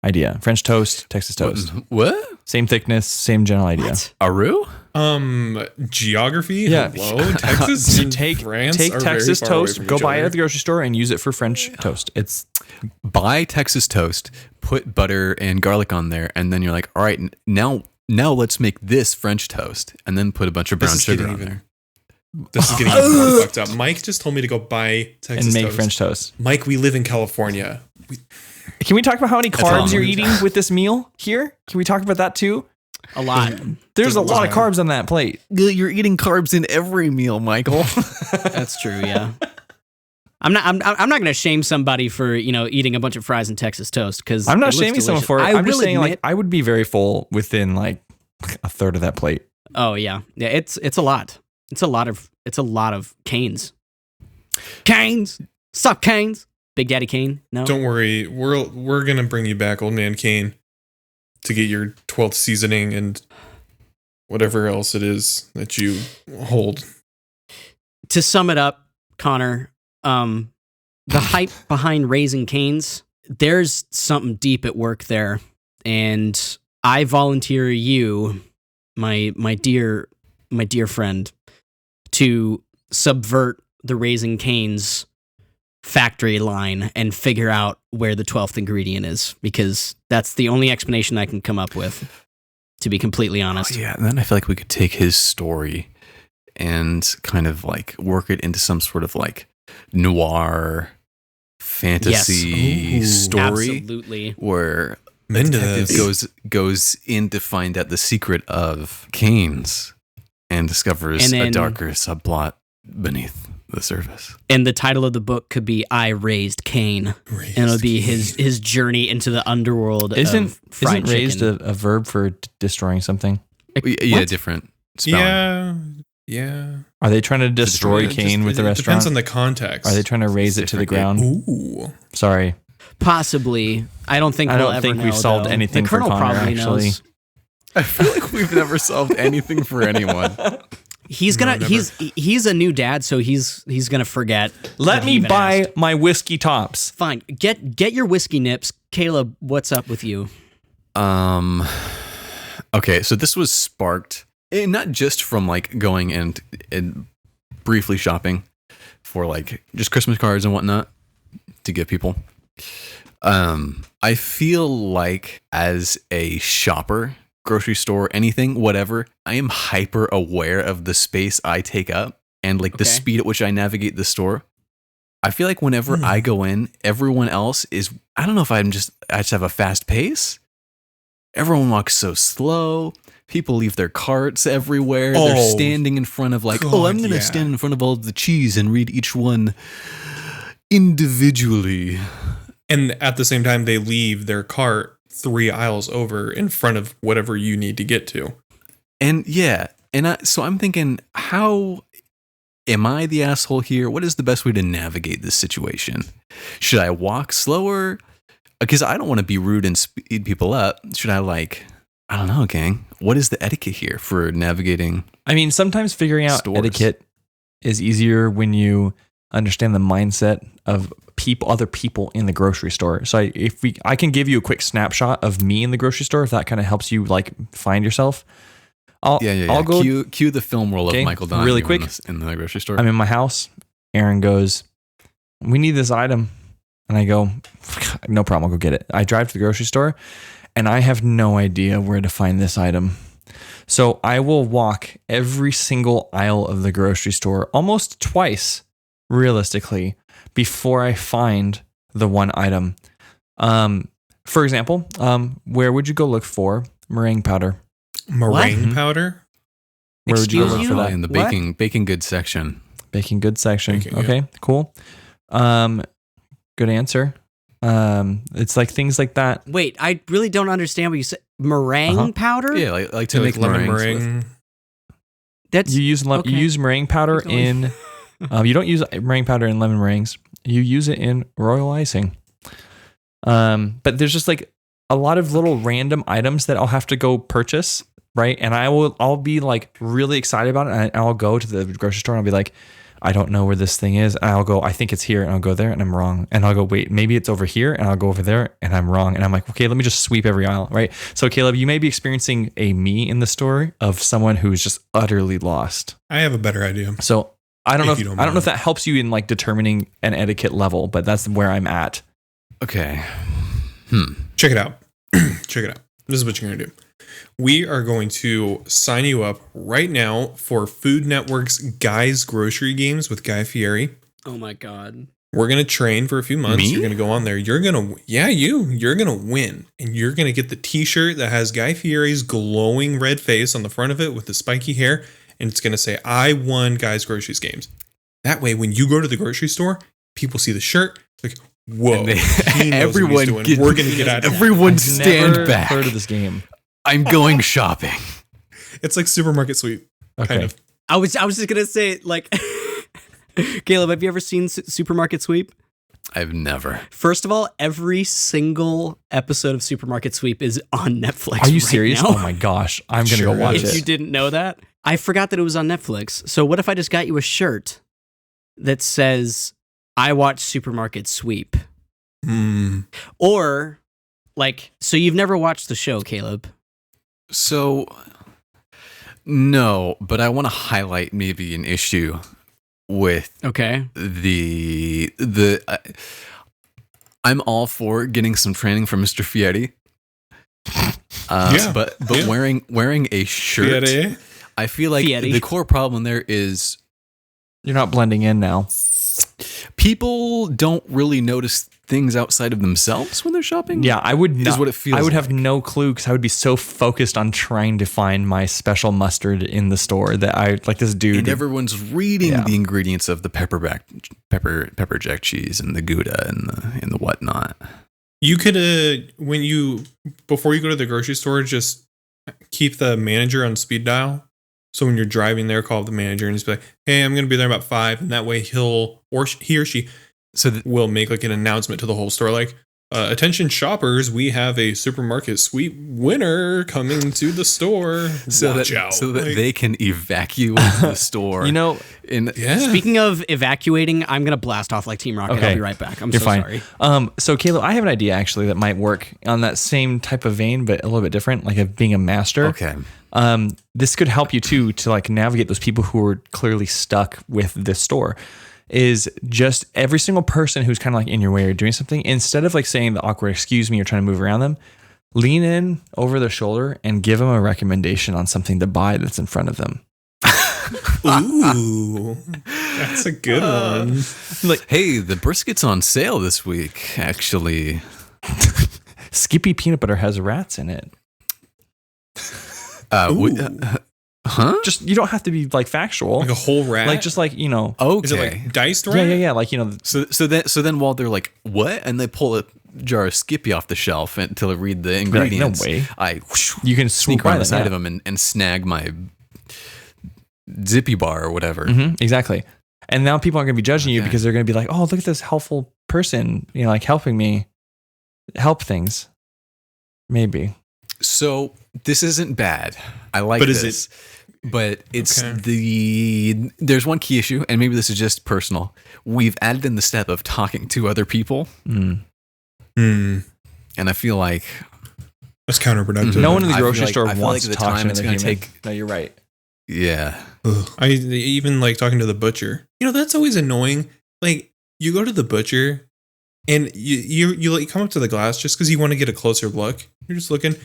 idea. French toast, Texas toast. What? Same thickness, same general idea. What? Aru? Geography. Yeah. Hello, Texas. You and take France take are very Texas far away toast, from go each buy it other. at the grocery store and use it for French toast. It's Buy Texas toast, put butter and garlic on there, and then you're like, all right, now let's make this French toast, and then put a bunch of brown This is sugar getting on even- there. This is getting even more fucked up. Mike just told me to go buy Texas and make toast. French toast. Mike, we live in California. Can we talk about how many carbs awesome. you're eating with this meal here? Can we talk about that too? A lot. There's a Doesn't lot of matter. carbs on that plate. You're eating carbs in every meal, Michael. That's true. Yeah. I'm not going to shame somebody for eating a bunch of fries and Texas toast because I'm not shaming someone for it. I I'm just will saying admit, like I would be very full within like a third of that plate. oh yeah, it's a lot. It's a lot of Canes. Canes, sup Canes, Big Daddy Kane. No, Don't worry, we're gonna bring you back, Old Man Cain, to get your 12th seasoning and whatever else it is that you hold. To sum it up, Connor, the hype behind Raising Cane's, there's something deep at work there, and I volunteer you, my dear friend, to subvert the Raising Cane's factory line and figure out where the 12th ingredient is, because that's the only explanation I can come up with, to be completely honest. Yeah, and then I feel like we could take his story and kind of like work it into some sort of like noir fantasy story Absolutely. where I'm a into detective this. goes in to find out the secret of Canes and discovers And a then- darker subplot beneath the surface. And the title of the book could be "I Raised Cain," and it'll be his journey into the underworld. of fried Isn't raised chicken. a verb for destroying something? Yeah, What? different spelling. Yeah. Are they trying to destroy It just- Cain with the It restaurant? depends on the context. Are they trying to raise it to the different, ground? Ooh. Sorry. Possibly. I don't think I we'll don't ever think we've know, solved though. anything The for Colonel Connor, probably actually. knows. I feel like we've never solved anything for anyone. He's No, gonna. never. He's a new dad, so he's gonna forget. Let that he me even buy asked. my whiskey tops. Fine. Get your whiskey nips, Caleb. What's up with you? Okay, so this was sparked not just from like going and briefly shopping for like just Christmas cards and whatnot to give people. I feel like as a shopper, grocery store, anything, whatever, I am hyper aware of the space I take up and like the Okay. speed at which I navigate the store. I feel like whenever I go in, everyone else is, I don't know if I just have a fast pace. Everyone walks so slow. People leave their carts everywhere. They're Oh, standing in front of like, God, I'm going to yeah. stand in front of all the cheese and read each one individually. And at the same time, they leave their cart 3 aisles over in front of whatever you need to get to. And yeah, so I'm thinking, how am I the asshole here? What is the best way to navigate this situation? Should I walk slower? Because I don't want to be rude and speed people up. Should I I don't know, gang. What is the etiquette here for navigating? I mean, sometimes figuring out Stores. etiquette is easier when you understand the mindset of other people in the grocery store. So I can give you a quick snapshot of me in the grocery store if that kind of helps you like find yourself. I'll go. Cue the film roll Okay, of Michael Donahue really quick. in the grocery store. I'm in my house. Aaron goes, "We need this item," and I go, "No problem. I'll go get it." I drive to the grocery store, and I have no idea where to find this item. So I will walk every single aisle of the grocery store almost twice, realistically, before I find the one item. For example, where would you go look for meringue powder? Meringue powder? Where would you go Excuse look you? for that? in the What? baking goods section. Baking goods section. Baking, Okay, cool. Good answer. It's like things like that. Wait, I really don't understand what you said. Meringue Uh-huh. powder? Yeah, like to Like make lemon meringues with. meringue. That's You use okay. you use meringue powder Keep going. in. You don't use meringue powder in lemon meringues. You use it in royal icing. But there's just like a lot of little random items that I'll have to go purchase, right? And I'll be like really excited about it, and I'll go to the grocery store and I'll be like, I don't know where this thing is. And I'll go, I think it's here, and I'll go there and I'm wrong. And I'll go, wait, maybe it's over here, and I'll go over there and I'm wrong. And I'm like, okay, let me just sweep every aisle, right? So Caleb, you may be experiencing a me in the store of someone who's just utterly lost. I have a better idea. So I don't know If if, you don't I don't know mind. if that helps you in like determining an etiquette level, but that's where I'm at. Okay. Check it out. Check it out. This is what you're going to do. We are going to sign you up right now for Food Network's Guy's Grocery Games with Guy Fieri. Oh my god. We're going to train for a few months. Me? You're going to go on there. You're going to, you're going to win. And you're going to get the t-shirt that has Guy Fieri's glowing red face on the front of it with the spiky hair. And it's going to say, I won Guy's Grocery Games. That way, when you go to the grocery store, people see the shirt. Like, whoa. And they- he knows what everyone he's doing. get- We're going to get out of here. Everyone I've stand never back. heard of this game. I'm going shopping. It's like supermarket sweep, Okay. kind of. I was just gonna say, like, Caleb, have you ever seen Supermarket Sweep? I've never. First of all, every single episode of Supermarket Sweep is on Netflix. Are you right serious? now. Oh my gosh. I'm going to Sure go watch is. If you it. didn't know that, I forgot that it was on Netflix. So what if I just got you a shirt that says "I watch Supermarket Sweep"? Or like, so you've never watched the show, Caleb? So, no, but I want to highlight maybe an issue with Okay. I'm all for getting some training from Mr. Fieri. Yeah, But yeah. wearing a shirt, Fieri? I feel like Fieri. the core problem there is You're not blending in now. people don't really notice things outside of themselves when they're shopping. Yeah, I would not. Is what it feels I would have like. no clue because I would be so focused on trying to find my special mustard in the store that I like this dude. And everyone's reading Yeah. the ingredients of the pepper jack cheese and the Gouda and the whatnot. You could before you go to the grocery store, just keep the manager on speed dial. So when you're driving there, call the manager and just be like, "Hey, I'm going to be there about 5," and that way he or she So will make like an announcement to the whole store, like, "Attention shoppers, we have a supermarket sweep winner coming to the store. Watch out!" so that Like, they can evacuate the store. You know, yeah. Speaking of evacuating, I'm gonna blast off like Team Rocket. Okay. I'll be right back. I'm you're so fine. sorry. So Caleb, I have an idea actually that might work on that same type of vein, but a little bit different, like of being a master. Okay. This could help you too to like navigate those people who are clearly stuck with this store. Is just every single person who's kind of like in your way or doing something, instead of like saying the awkward excuse me or trying to move around them, lean in over their shoulder and give them a recommendation on something to buy that's in front of them. Ooh, that's a good one. Like, Hey, the brisket's on sale this week, actually. Skippy peanut butter has rats in it. Huh? Just you don't have to be like factual. Like a whole rat. Like just like, you know. Okay. Is it like diced rat? Yeah. Like, you know, So then while they're like, what? And they pull a jar of Skippy off the shelf and to read the like, ingredients. no way. I You can sneak swoop by around the them, side yeah. of them and snag my Zippy bar or whatever. Exactly. And now people aren't going to be judging you Okay. because they're going to be like, oh, look at this helpful person, you know, like helping me help things. Maybe. So this isn't bad. I like But is this. But it's Okay. there's one key issue, and maybe this is just personal. We've added in the step of talking to other people, Mm. Hmm. and I feel like That's counterproductive. No one in the I feel grocery like- store I feel wants like to the talk time to it's another gonna human. take- No, you're right. yeah. Ugh. I even like talking to the butcher. You know, that's always annoying. Like you go to the butcher and you like come up to the glass just because you want to get a closer look. You're just looking.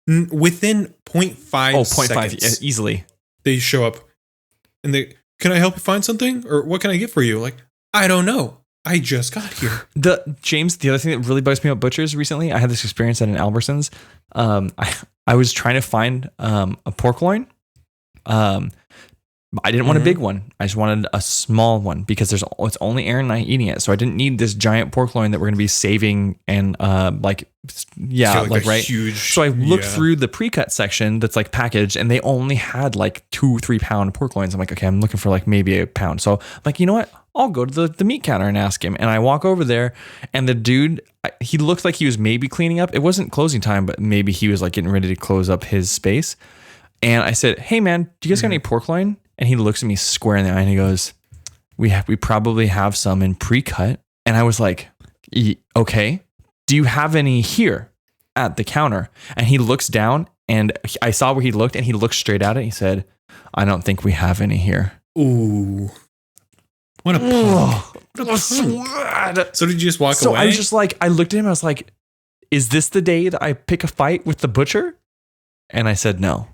Within 0.5 Oh, 0.5 seconds, easily. they show up and can I help you find something? Or what can I get for you? Like, I don't know. I just got here. The other thing that really bugs me about butchers recently, I had this experience at an Albertsons. I was trying to find a pork loin. I didn't want a big one. I just wanted a small one because it's only Aaron and I eating it. So I didn't need this giant pork loin that we're going to be saving and right. Huge. So I looked through the pre-cut section that's like packaged, and they only had like 2-3 pound pork loins. I'm like, okay, I'm looking for like maybe a pound. So I'm like, you know what? I'll go to the meat counter and ask him. And I walk over there, and the dude, he looked like he was maybe cleaning up. It wasn't closing time, but maybe he was like getting ready to close up his space. And I said, hey man, do you guys got any pork loin? And he looks at me square in the eye and he goes, we probably have some in pre-cut. And I was like, okay, do you have any here at the counter? And he looks down, and I saw where he looked, and he looked straight at it. He said, I don't think we have any here. Ooh. What a punk. What a punk. So did you just walk So away? I was just like, I looked at him, I was like, is this the day that I pick a fight with the butcher? And I said no.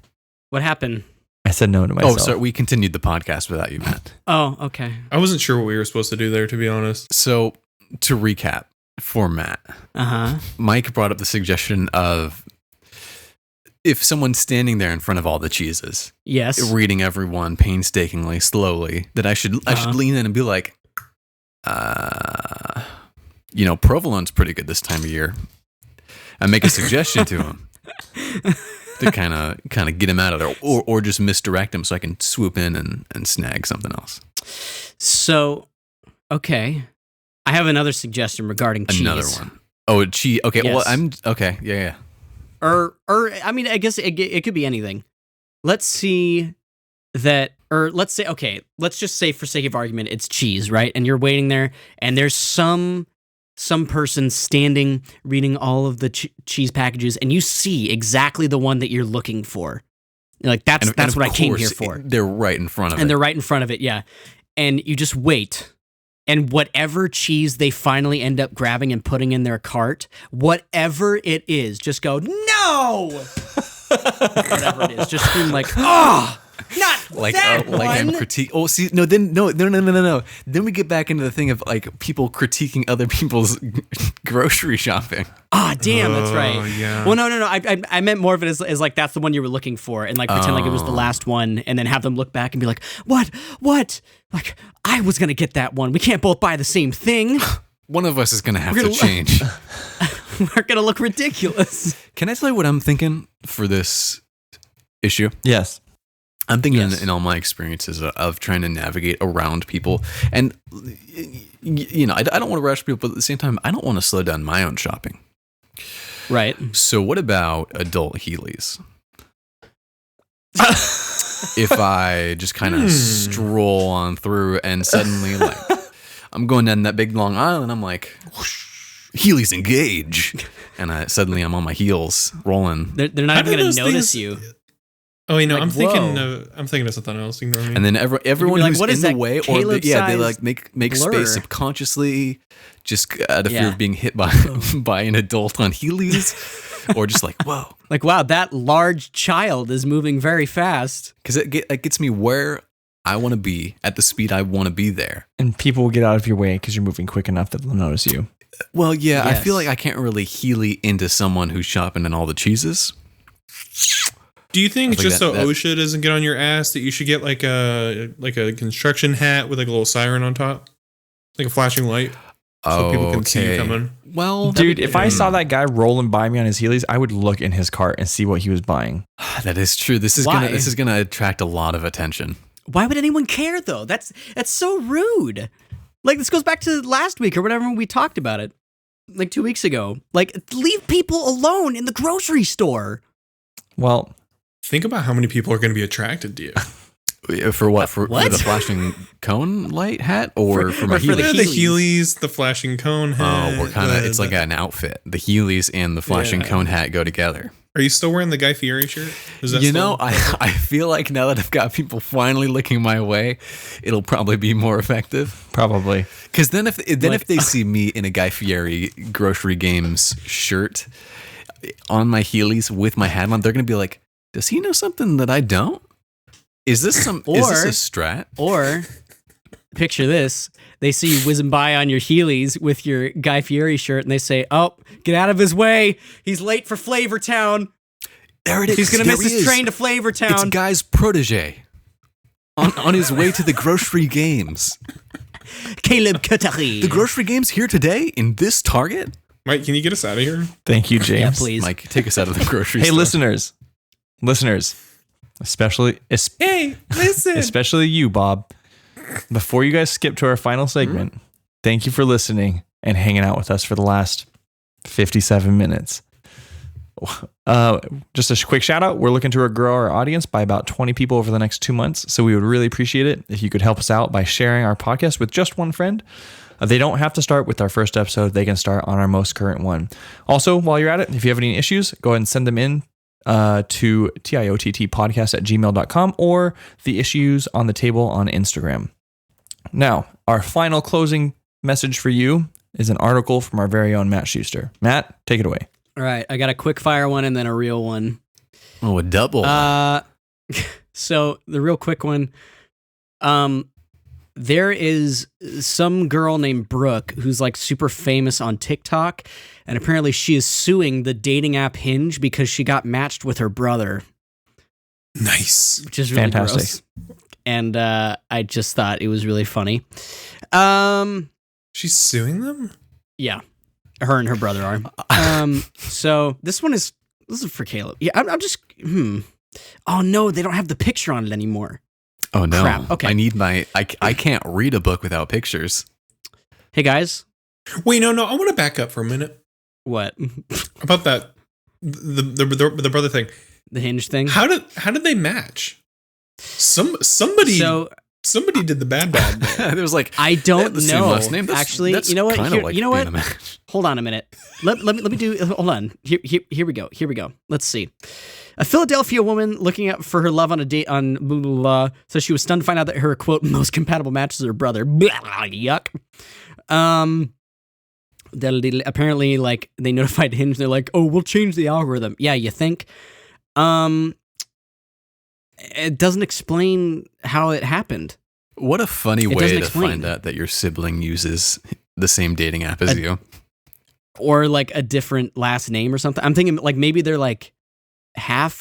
What happened? I said no to myself. Oh, sorry. We continued the podcast without you, Matt. Oh, okay. I wasn't sure what we were supposed to do there, to be honest. So to recap for Matt, Uh-huh. Mike brought up the suggestion of if someone's standing there in front of all the cheeses, Yes. reading everyone painstakingly, slowly, that I should lean in and be like, provolone's pretty good this time of year. I make a suggestion to him to kind of get him out of there, or just misdirect him so I can swoop in and snag something else. So, okay. I have another suggestion regarding cheese. Another one. Oh, cheese. Okay. Yes. Well, I'm okay. Yeah. Or I mean, I guess it could be anything. Let's see that, or let's say, okay, let's just say for sake of argument, it's cheese, right? And you're waiting there, and there's some person standing reading all of the cheese packages, and you see exactly the one that you're looking for. You're like, that's of what I came course, here for. They're right in front of it. And they're right in front of it, yeah. And you just wait. And whatever cheese they finally end up grabbing and putting in their cart, whatever it is, just go, no! Whatever it is, just scream like, ah! Not like that I'm one. critique. Oh, see, no. Then we get back into the thing of like people critiquing other people's grocery shopping. Ah, damn, that's Oh, right. yeah. Well, no. I meant more of it as like that's the one you were looking for, and like pretend like it was the last one, and then have them look back and be like, what? Like I was gonna get that one. We can't both buy the same thing. One of us is gonna have We're to gonna- change. We're gonna look ridiculous. Can I tell you what I'm thinking for this issue? Yes. I'm thinking Yes. in all my experiences of trying to navigate around people, and you know, I don't want to rush people, but at the same time, I don't want to slow down my own shopping. Right. So, what about adult Heelys? If I just kind of stroll on through, and suddenly, like, I'm going down that big long aisle, and I'm like, whoosh, Heelys engage, and suddenly I'm on my heels, rolling. They're not How even do gonna those notice things- you. Oh, you know, Like, I'm thinking whoa. of something else. Ignore me. And then everyone like, who's what in is the that way, or Caleb-sized they like make blur? space subconsciously, just out of fear Yeah. of being hit by by an adult on Heelys, or just like whoa, Like, wow, that large child is moving very fast. because it gets me where I want to be at the speed I want to be there. And people will get out of your way because you're moving quick enough that they'll notice you. Well, yeah, I feel Yes. like I can't really Heely into someone who's shopping in all the cheeses. Do you think I think just so that- OSHA doesn't get on your ass that you should get like a construction hat with like a little siren on top, like a flashing light, so people can see you coming? Well, Dude, if I saw that guy rolling by me on his Heelys, I would look in his cart and see what he was buying. that is true. This is Why? gonna attract a lot of attention. Why would anyone care though? That's so rude. Like this goes back to last week or whatever we talked about it. Like 2 weeks ago. Like leave people alone in the grocery store. Well, Think about how many people are going to be attracted to you. For what? For What? the flashing cone light hat, or for my or for the Heelys? The Heelys. Heelys, the flashing cone hat. Oh, we're kind of, the- it's like an outfit. The Heelys and the flashing Yeah. cone hat go together. Are you still wearing the Guy Fieri shirt? Is that You still- know, I feel like now that I've got people finally looking my way, it'll probably be more effective. probably. Because then if Like- they see me in a Guy Fieri Grocery Games shirt on my Heelys with my hat on, they're going to be like, does he know something that I don't? Is this a strat? Or picture this. They see you whizzing by on your Heelys with your Guy Fieri shirt and they say, oh, get out of his way. He's late for Flavortown. There it is. He's going to There miss he his is. train to It's Flavortown. Guy's protege on his way to the Grocery Games. Caleb Katari. The Grocery Games here today in this Target? Mike, can you get us out of here? Thank you, James. Yeah, please. Mike, take us out of the grocery Hey, store. listeners, especially Hey, listen. especially you, Bob. Before you guys skip to our final segment, thank you for listening and hanging out with us for the last 57 minutes. Just a quick shout out. We're looking to grow our audience by about 20 people over the next 2 months. So we would really appreciate it if you could help us out by sharing our podcast with just one friend. They don't have to start with our first episode. They can start on our most current one. Also, while you're at it, if you have any issues, go ahead and send them in to tiottpodcast@gmail.com or the issues on the table on Instagram. Now, our final closing message for you is an article from our very own Matt Schuster. Matt, take it away. All right, I got a quick fire one and then a real one. Oh, a double. So the real quick one, there is some girl named Brooke who's like super famous on TikTok, and apparently she is suing the dating app Hinge because she got matched with her brother, Nice. which is really Fantastic. gross. And I just thought it was really funny. She's suing them? Yeah, her and her brother are. So this is for Caleb. Yeah, I'm just. Oh no, they don't have the picture on it anymore. oh, no. crap. Okay. I need I can't read a book without pictures. Hey guys, Wait, no. I want to back up for a minute what about that. The brother thing. the Hinge thing? How did they match? Somebody So did the bad there. There was like, I they don't have the same know. last name. Actually, that's you know what? kinda Here, like you know being what? a match. Hold on a minute. Let me do. Hold on. Here we go. Here we go. Let's see. A Philadelphia woman looking out for her love on a date on blah, blah, blah, so she was stunned to find out that her quote most compatible match is her brother. Blah, yuck. Apparently, like they notified Hinge. They're like, "Oh, we'll change the algorithm." Yeah, you think? And it doesn't explain how it happened. What a funny way doesn't to explain. find out that your sibling uses the same dating app as you. Or like a different last name or something. I'm thinking like maybe they're like half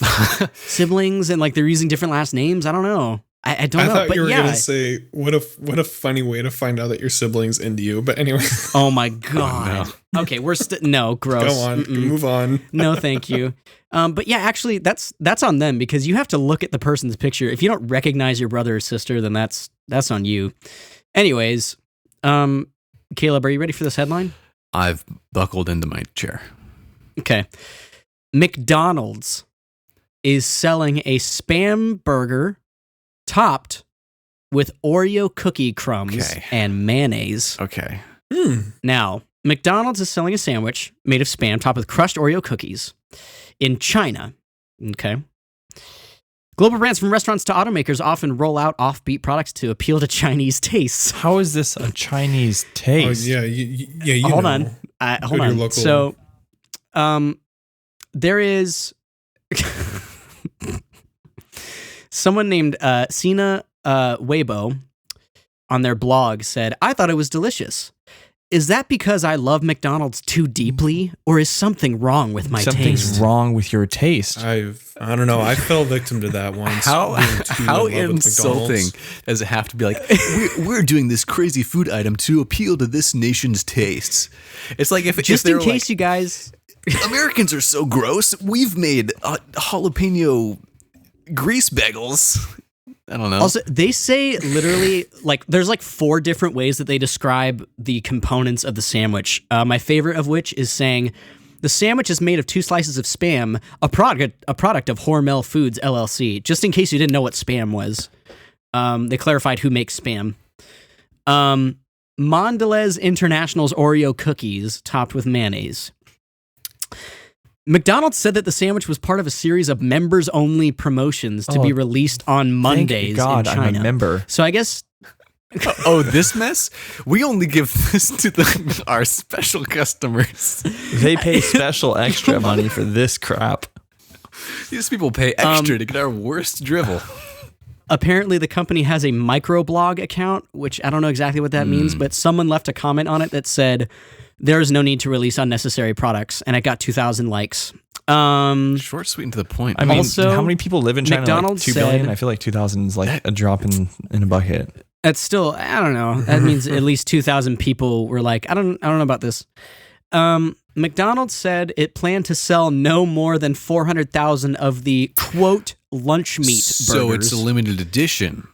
siblings and like they're using different last names. I don't know. I don't I know. thought But you were yeah. gonna say what a funny way to find out that your sibling's into you. But anyway, Oh my god. Okay, we're no gross. go on, Mm-mm. move on. No, thank you. But yeah, actually, that's on them because you have to look at the person's picture. If you don't recognize your brother or sister, then that's on you. Anyways, Caleb, are you ready for this headline? I've buckled into my chair. Okay. McDonald's is selling a Spam burger topped with Oreo cookie crumbs Okay. and mayonnaise. Okay. Now, McDonald's is selling a sandwich made of Spam topped with crushed Oreo cookies in China. Okay. Global brands from restaurants to automakers often roll out offbeat products to appeal to Chinese tastes. How is this a Chinese Oh taste? yeah, you Hold know. on. Hold Go to your on. local- So, there is someone named Sina Weibo on their blog said, "I thought it was delicious. Is that because I love McDonald's too deeply, or is something wrong with my Something's taste?" wrong with your taste. I don't know. I fell victim to that once. How being too how in love with insulting McDonald's. does it have to be? Like we're doing this crazy food item to appeal to this nation's tastes. It's like if Just if in they're case you guys, like, Americans are so gross, we've made jalapeno grease bagels. I don't know. also they say literally like there's like 4 different ways that they describe the components of the sandwich. My favorite of which is saying the sandwich is made of 2 slices of Spam, a product of Hormel Foods LLC. Just in case you didn't know what Spam was, they clarified who makes Spam. Mondelez International's Oreo cookies topped with mayonnaise. McDonald's said that the sandwich was part of a series of members-only promotions to be released on Mondays Thank God in China. I'm a member. So I guess Oh, this mess? We only give this to our special customers. They pay special extra money for this crap. These people pay extra to get our worst drivel. apparently the company has a microblog account, which I don't know exactly what that means, but someone left a comment on it that said there is no need to release unnecessary products, and it got 2,000 likes. Short, sweet, and to the point. I mean, Also, how many people live in China? McDonald's like 2 billion? said- I feel like 2,000 is like a drop in a bucket. That's still, I don't know. That means at least 2,000 people were like, I don't know about this. McDonald's said it planned to sell no more than 400,000 of the quote lunch meat so burgers. it's a limited edition.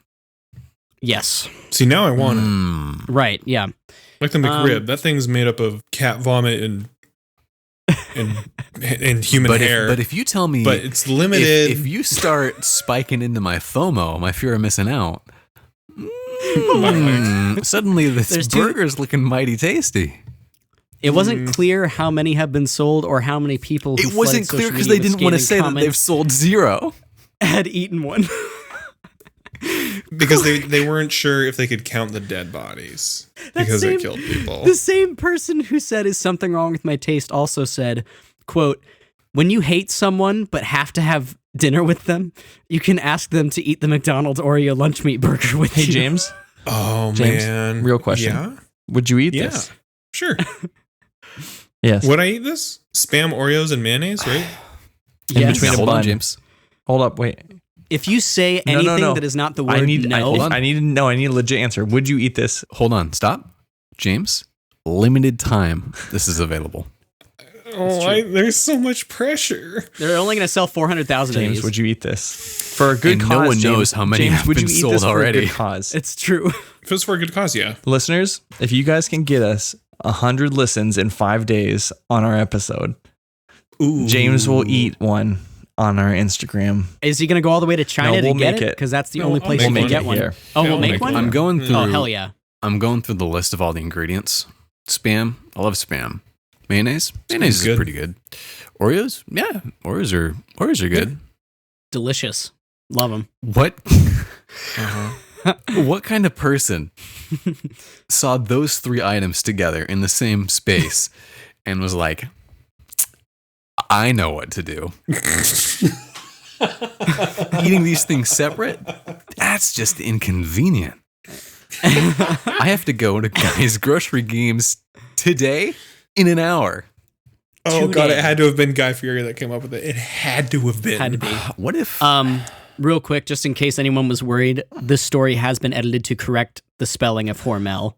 Yes. See, now I want it. Right. Yeah. Like the McRib. That thing's made up of cat vomit and human hair. But if you tell me, but it's limited. if you start spiking into my FOMO, my fear of missing out, suddenly this There's two- burger's looking mighty tasty. It wasn't clear how many have been sold or how many people. Who It wasn't flooded clear social because media they with didn't want to scathing say that they've comments sold 0. had eaten one. because they weren't sure if they could count the dead bodies because they killed people. The same person who said is something wrong with my taste also said, quote, when you hate someone but have to have dinner with them, you can ask them to eat the McDonald's Oreo lunch meat burger with Hey, you. James, Oh James, man, real question. Yeah, would you eat yeah, this? sure. Yes. Would I eat this? Spam Oreos and mayonnaise, right? In Yes. between a Hold on, bun. James. Hold up, wait. If you say No, anything no. that is not the word I need no, I need to know. I need a legit answer. Would you eat this? Hold on, stop, James. Limited time. This is available. Oh, there's so much pressure. they're only going to sell 400,000 of James, these. would you eat this for a good And cause? no one James? knows how many James, have would been you eat sold this already. For a good cause? It's true. If it's for a good cause, yeah. Listeners, if you guys can get us 100 listens in 5 days on our episode, Ooh. James will eat one on our Instagram. Is he going to go all the way to China No, we'll to get make it? it. Because that's the No, only I'll place make you We'll can make get it one. here. Oh, Yeah, we'll I'll make make one? one. I'm going through. Oh, hell yeah. I'm going through the list of all the ingredients. Spam. I love Spam. Mayonnaise. Mayonnaise is good. pretty good. Oreos. Yeah, Oreos are good. Delicious. Love them. What? Uh-huh. What kind of person saw those 3 items together in the same space and was like, I know what to do? Eating these things separate? That's just inconvenient. I have to go to Guy's Grocery Games today in an hour. Oh, God, Today. it had to have been Guy Fieri that came up with it. It had to have been. Had to be. What if Real quick, just in case anyone was worried, this story has been edited to correct the spelling of Hormel.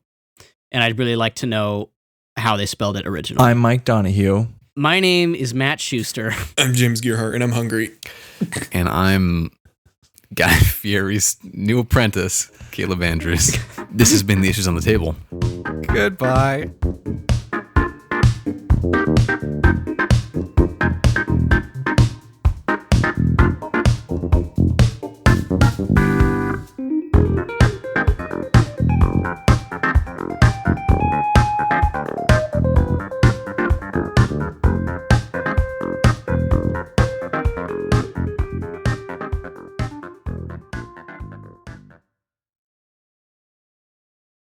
And I'd really like to know how they spelled it originally. I'm Mike Donahue. My name is Matt Schuster. I'm James Gearhart, and I'm hungry. and I'm Guy Fieri's new apprentice, Caleb Andrews. This has been The Issues on the Table. Goodbye.